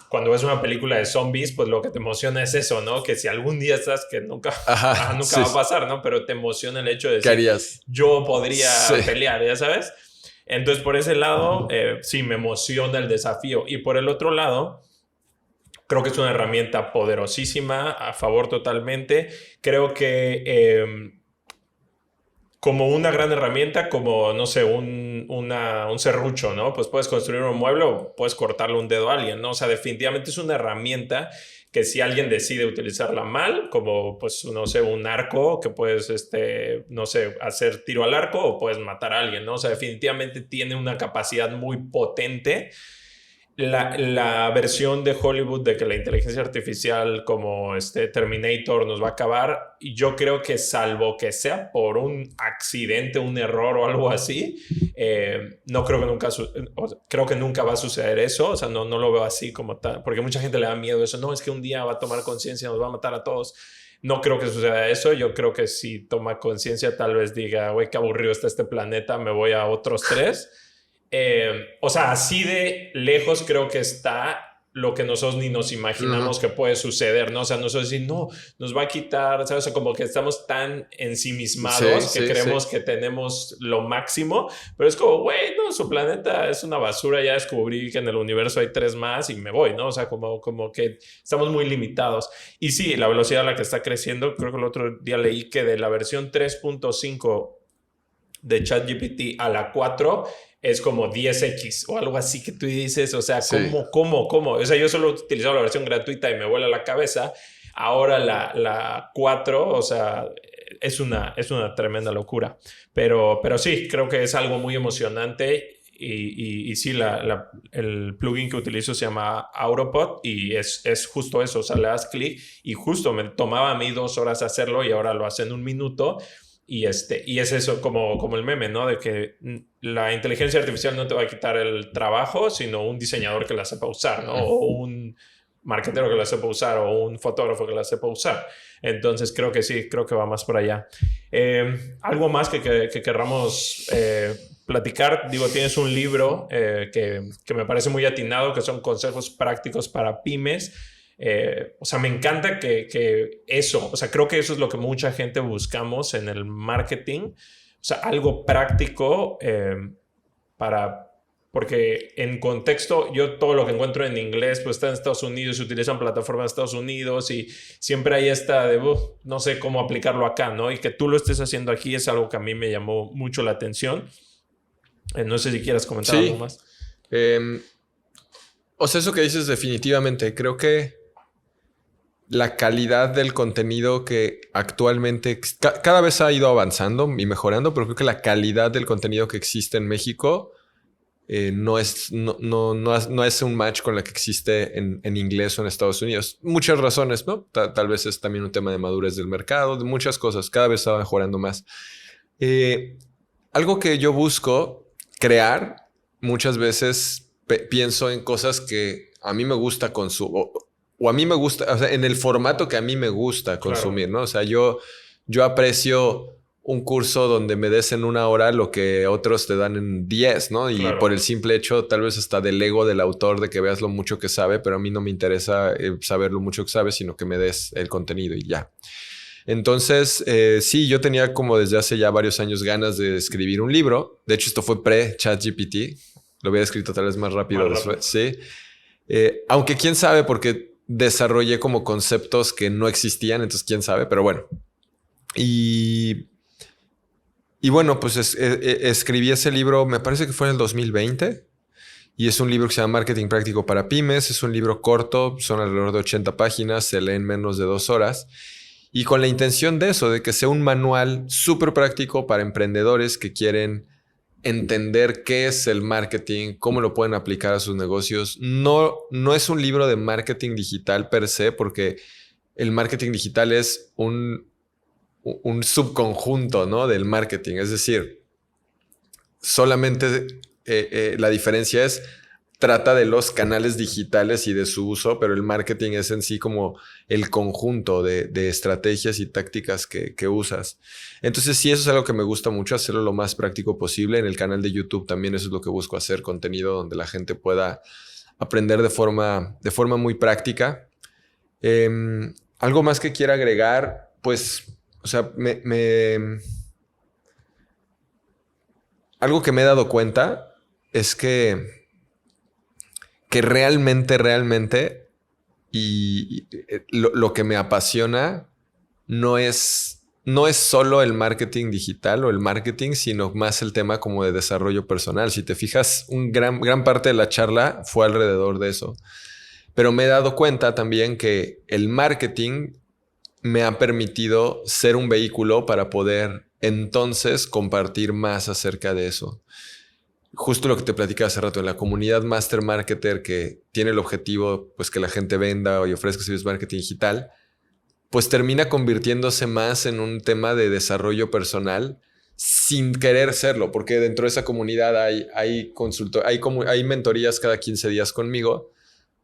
cuando ves una película de zombies, pues lo que te emociona es eso, ¿no? Que si algún día estás, que nunca va a pasar, ¿no? Pero te emociona el hecho de decir, ¿qué harías? Yo podría pelear, ¿ya sabes? Entonces, por ese lado, sí, me emociona el desafío. Y por el otro lado, creo que es una herramienta poderosísima, a favor totalmente. Creo que como una gran herramienta, como, no sé, un serrucho, ¿no? Pues puedes construir un mueble o puedes cortarle un dedo a alguien, ¿no? O sea, definitivamente es una herramienta que si alguien decide utilizarla mal, como, pues, no sé, un arco, que puedes, no sé, hacer tiro al arco o puedes matar a alguien, ¿no? O sea, definitivamente tiene una capacidad muy potente la versión de Hollywood de que la inteligencia artificial como Terminator nos va a acabar, y yo creo que salvo que sea por un accidente, un error o algo así, no creo que nunca, creo que nunca va a suceder eso. O sea, no lo veo así como tal, porque mucha gente le da miedo a eso. No, es que un día va a tomar conciencia, nos va a matar a todos. No creo que suceda eso. Yo creo que si toma conciencia, tal vez diga, güey, qué aburrido está este planeta, me voy a otros tres. O sea, así de lejos creo que está lo que nosotros ni nos imaginamos que puede suceder, ¿no? O sea, nosotros decimos, no, nos va a quitar, ¿sabes? O sea, como que estamos tan ensimismados que creemos que tenemos lo máximo, pero es como, güey, no, su planeta es una basura, ya descubrí que en el universo hay 3 más y me voy, ¿no? O sea, como que estamos muy limitados. Y sí, la velocidad a la que está creciendo, creo que el otro día leí que de la versión 3.5 de ChatGPT a la 4 es como 10x o algo así que tú dices, o sea, ¿cómo? O sea, yo solo he utilizado la versión gratuita y me vuela la cabeza. Ahora la 4, o sea, es una tremenda locura. Pero sí, creo que es algo muy emocionante. Y sí, el plugin que utilizo se llama Autopod y es justo eso. O sea, le das clic y justo me tomaba a mí 2 horas hacerlo y ahora lo hace en 1 minuto. Y es eso como el meme, ¿no? De que la inteligencia artificial no te va a quitar el trabajo, sino un diseñador que la sepa usar, ¿no? O un marketero que la sepa usar, o un fotógrafo que la sepa usar. Entonces creo que sí, creo que va más por allá. Algo más que querramos platicar. Digo, tienes un libro que me parece muy atinado, que son consejos prácticos para pymes. O sea, me encanta que eso, o sea, creo que eso es lo que mucha gente buscamos en el marketing. O sea, algo práctico porque en contexto, yo todo lo que encuentro en inglés, pues está en Estados Unidos, se utilizan plataformas de Estados Unidos y siempre hay esta de, no sé cómo aplicarlo acá, ¿no? Y que tú lo estés haciendo aquí es algo que a mí me llamó mucho la atención. No sé si quieras comentar algo más. O sea, eso que dices definitivamente, creo que la calidad del contenido que actualmente cada vez ha ido avanzando y mejorando, pero creo que la calidad del contenido que existe en México no es un match con la que existe en inglés o en Estados Unidos. Muchas razones, ¿no? Tal vez es también un tema de madurez del mercado, de muchas cosas. Cada vez está mejorando más. Algo que yo busco crear, muchas veces pienso en cosas que a mí me gusta consumir. O a mí me gusta, o sea, en el formato que a mí me gusta consumir, ¿no? O sea, yo aprecio un curso donde me des en 1 hora lo que otros te dan en 10, ¿no? Y por el simple hecho, tal vez hasta del ego del autor de que veas lo mucho que sabe, pero a mí no me interesa saber lo mucho que sabe, sino que me des el contenido y ya. Entonces, sí, yo tenía como desde hace ya varios años ganas de escribir un libro. De hecho, esto fue pre-ChatGPT. Lo había escrito tal vez más rápido después. Sí. Aunque quién sabe, porque desarrollé como conceptos que no existían, entonces quién sabe, pero bueno. Y bueno, pues escribí ese libro, me parece que fue en el 2020, y es un libro que se llama Marketing Práctico para Pymes. Es un libro corto, son alrededor de 80 páginas, se lee en menos de 2 horas, y con la intención de eso, de que sea un manual súper práctico para emprendedores que quieren entender qué es el marketing, cómo lo pueden aplicar a sus negocios. No es un libro de marketing digital per se, porque el marketing digital es un subconjunto, ¿no? Del marketing. Es decir, solamente la diferencia es trata de los canales digitales y de su uso, pero el marketing es en sí como el conjunto de estrategias y tácticas que usas. Entonces sí, eso es algo que me gusta mucho, hacerlo lo más práctico posible. En el canal de YouTube también eso es lo que busco hacer, contenido donde la gente pueda aprender de forma muy práctica. Algo más que quiera agregar, pues, o sea, algo que me he dado cuenta es que realmente y lo que me apasiona no es solo el marketing digital o el marketing, sino más el tema como de desarrollo personal. Si te fijas, gran parte de la charla fue alrededor de eso. Pero me he dado cuenta también que el marketing me ha permitido ser un vehículo para poder entonces compartir más acerca de eso. justo lo que te platicaba hace rato, en la comunidad Master Marketer que tiene el objetivo, pues que la gente venda y ofrezca servicios de marketing digital, pues termina convirtiéndose más en un tema de desarrollo personal sin querer serlo, porque dentro de esa comunidad hay mentorías cada 15 días conmigo,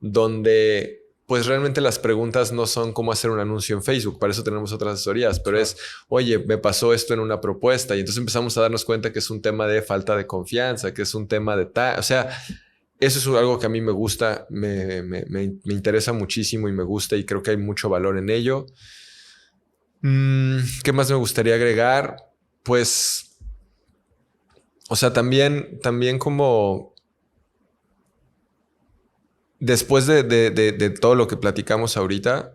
donde pues realmente las preguntas no son cómo hacer un anuncio en Facebook, para eso tenemos otras asesorías, pero es, oye, me pasó esto en una propuesta y entonces empezamos a darnos cuenta que es un tema de falta de confianza, que es un tema de o sea, eso es algo que a mí me gusta, me interesa muchísimo y me gusta y creo que hay mucho valor en ello. ¿Qué más me gustaría agregar? Pues, o sea, también como después de todo lo que platicamos ahorita,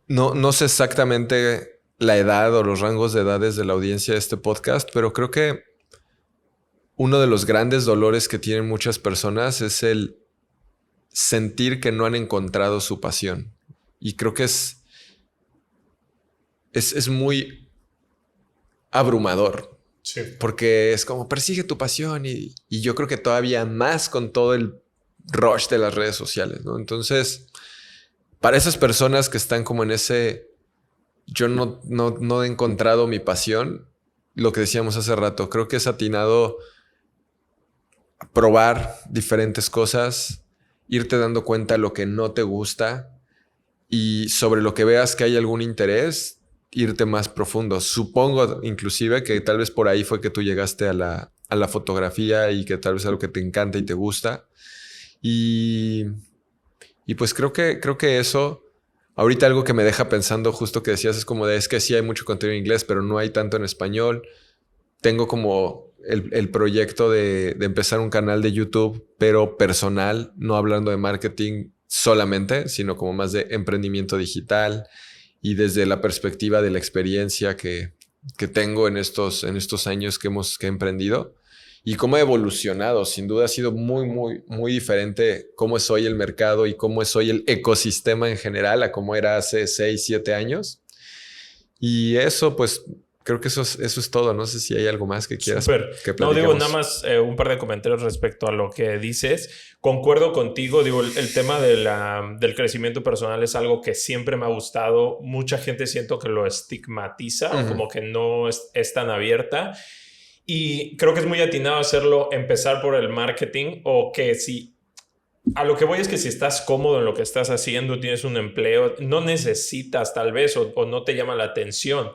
no sé exactamente la edad o los rangos de edades de la audiencia de este podcast, pero creo que uno de los grandes dolores que tienen muchas personas es el sentir que no han encontrado su pasión. Y creo que es muy abrumador. Sí. Porque es como, persigue tu pasión y yo creo que todavía más con todo el rush de las redes sociales, ¿no? Entonces, para esas personas que están como en ese, yo no he encontrado mi pasión, lo que decíamos hace rato, creo que es atinado probar diferentes cosas, irte dando cuenta de lo que no te gusta y sobre lo que veas que hay algún interés, irte más profundo. Supongo inclusive que tal vez por ahí fue que tú llegaste a la fotografía y que tal vez es algo que te encanta y te gusta. Y pues creo que eso, ahorita algo que me deja pensando justo que decías es como es que sí hay mucho contenido en inglés, pero no hay tanto en español. Tengo como el proyecto de empezar un canal de YouTube, pero personal, no hablando de marketing solamente, sino como más de emprendimiento digital y desde la perspectiva de la experiencia que tengo en estos años que he emprendido y cómo he evolucionado. Sin duda ha sido muy diferente cómo es hoy el mercado y cómo es hoy el ecosistema en general a cómo era hace 6, 7 años. Y eso, pues, creo que eso es todo. No sé si hay algo más que quieras que platiquemos. No, digo, nada más un par de comentarios respecto a lo que dices. Concuerdo contigo. Digo, el tema del crecimiento personal es algo que siempre me ha gustado. Mucha gente siento que lo estigmatiza o como que no es tan abierta. Y creo que es muy atinado hacerlo, empezar por el marketing o que si... A lo que voy es que si estás cómodo en lo que estás haciendo, tienes un empleo, no necesitas tal vez o no te llama la atención.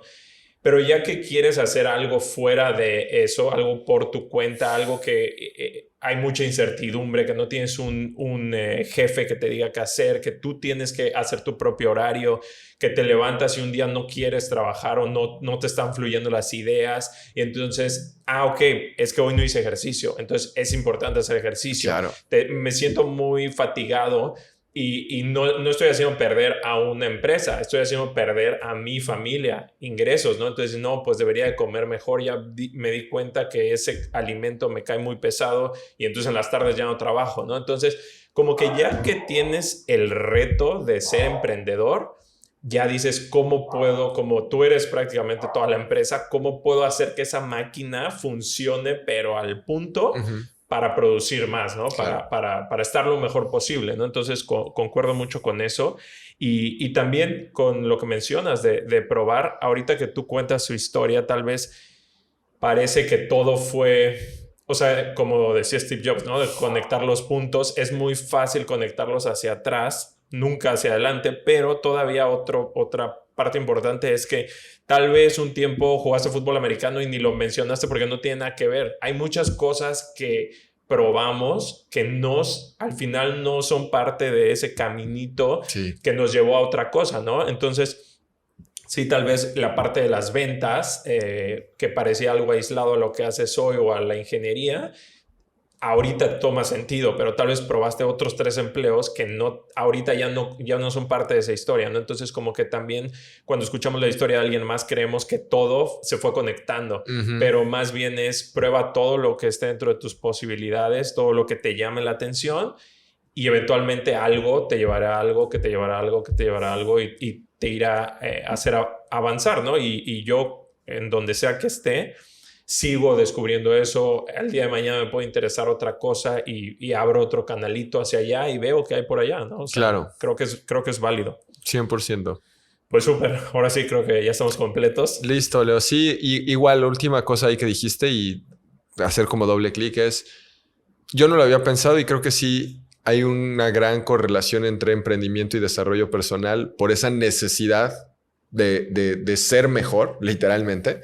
Pero ya que quieres hacer algo fuera de eso, algo por tu cuenta, algo que hay mucha incertidumbre, que no tienes un jefe que te diga qué hacer, que tú tienes que hacer tu propio horario, que te levantas y un día no quieres trabajar o no te están fluyendo las ideas y entonces, ok, es que hoy no hice ejercicio, entonces es importante hacer ejercicio. Claro. Me siento muy fatigado. Y no estoy haciendo perder a una empresa, estoy haciendo perder a mi familia ingresos, ¿no? Entonces, no, pues debería de comer mejor. Ya me di cuenta que ese alimento me cae muy pesado y entonces en las tardes ya no trabajo, ¿no? Entonces, como que ya que tienes el reto de ser emprendedor, ya dices, ¿cómo puedo, como tú eres prácticamente toda la empresa, cómo puedo hacer que esa máquina funcione, pero al punto para producir más, ¿no? Claro. Para estar lo mejor posible, ¿no? Entonces, concuerdo mucho con eso. Y también con lo que mencionas de probar, ahorita que tú cuentas su historia, tal vez parece que todo fue... O sea, como decía Steve Jobs, ¿no? De conectar los puntos. Es muy fácil conectarlos hacia atrás, nunca hacia adelante, pero todavía otra parte importante es que tal vez un tiempo jugaste fútbol americano y ni lo mencionaste porque no tiene nada que ver. Hay muchas cosas que probamos que al final no son parte de ese caminito que nos llevó a otra cosa, ¿no? Entonces, sí, tal vez la parte de las ventas, que parecía algo aislado a lo que haces hoy o a la ingeniería, ahorita toma sentido, pero tal vez probaste otros 3 empleos que ahorita ya no son parte de esa historia, ¿no? Entonces, como que también cuando escuchamos la historia de alguien más, creemos que todo se fue conectando, pero más bien es prueba todo lo que esté dentro de tus posibilidades, todo lo que te llame la atención y eventualmente algo te llevará a algo, que te llevará a algo, que te llevará a algo y te irá a hacer avanzar, ¿no? Y yo, en donde sea que esté, sigo descubriendo eso, al día de mañana me puede interesar otra cosa y abro otro canalito hacia allá y veo qué hay por allá, ¿no? O sea, Claro. Creo que es válido. 100%. Pues súper, ahora sí creo que ya estamos completos. Listo, Leo. Sí, igual, la última cosa ahí que dijiste y hacer como doble clic es, yo no lo había pensado y creo que sí hay una gran correlación entre emprendimiento y desarrollo personal por esa necesidad de ser mejor, literalmente.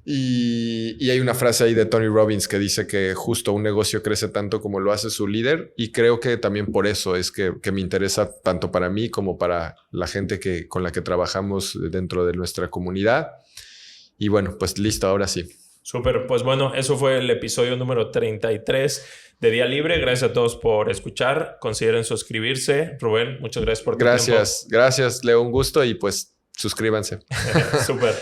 Y hay una frase ahí de Tony Robbins que dice que justo un negocio crece tanto como lo hace su líder, y creo que también por eso es que me interesa tanto para mí como para la gente con la que trabajamos dentro de nuestra comunidad. Y bueno, pues listo, ahora sí. Súper, pues bueno, eso fue el episodio número 33 de Día Libre. Gracias a todos por escuchar. Consideren suscribirse. Rubén, muchas gracias por tu tiempo. Gracias, Leo, un gusto y pues suscríbanse. Súper.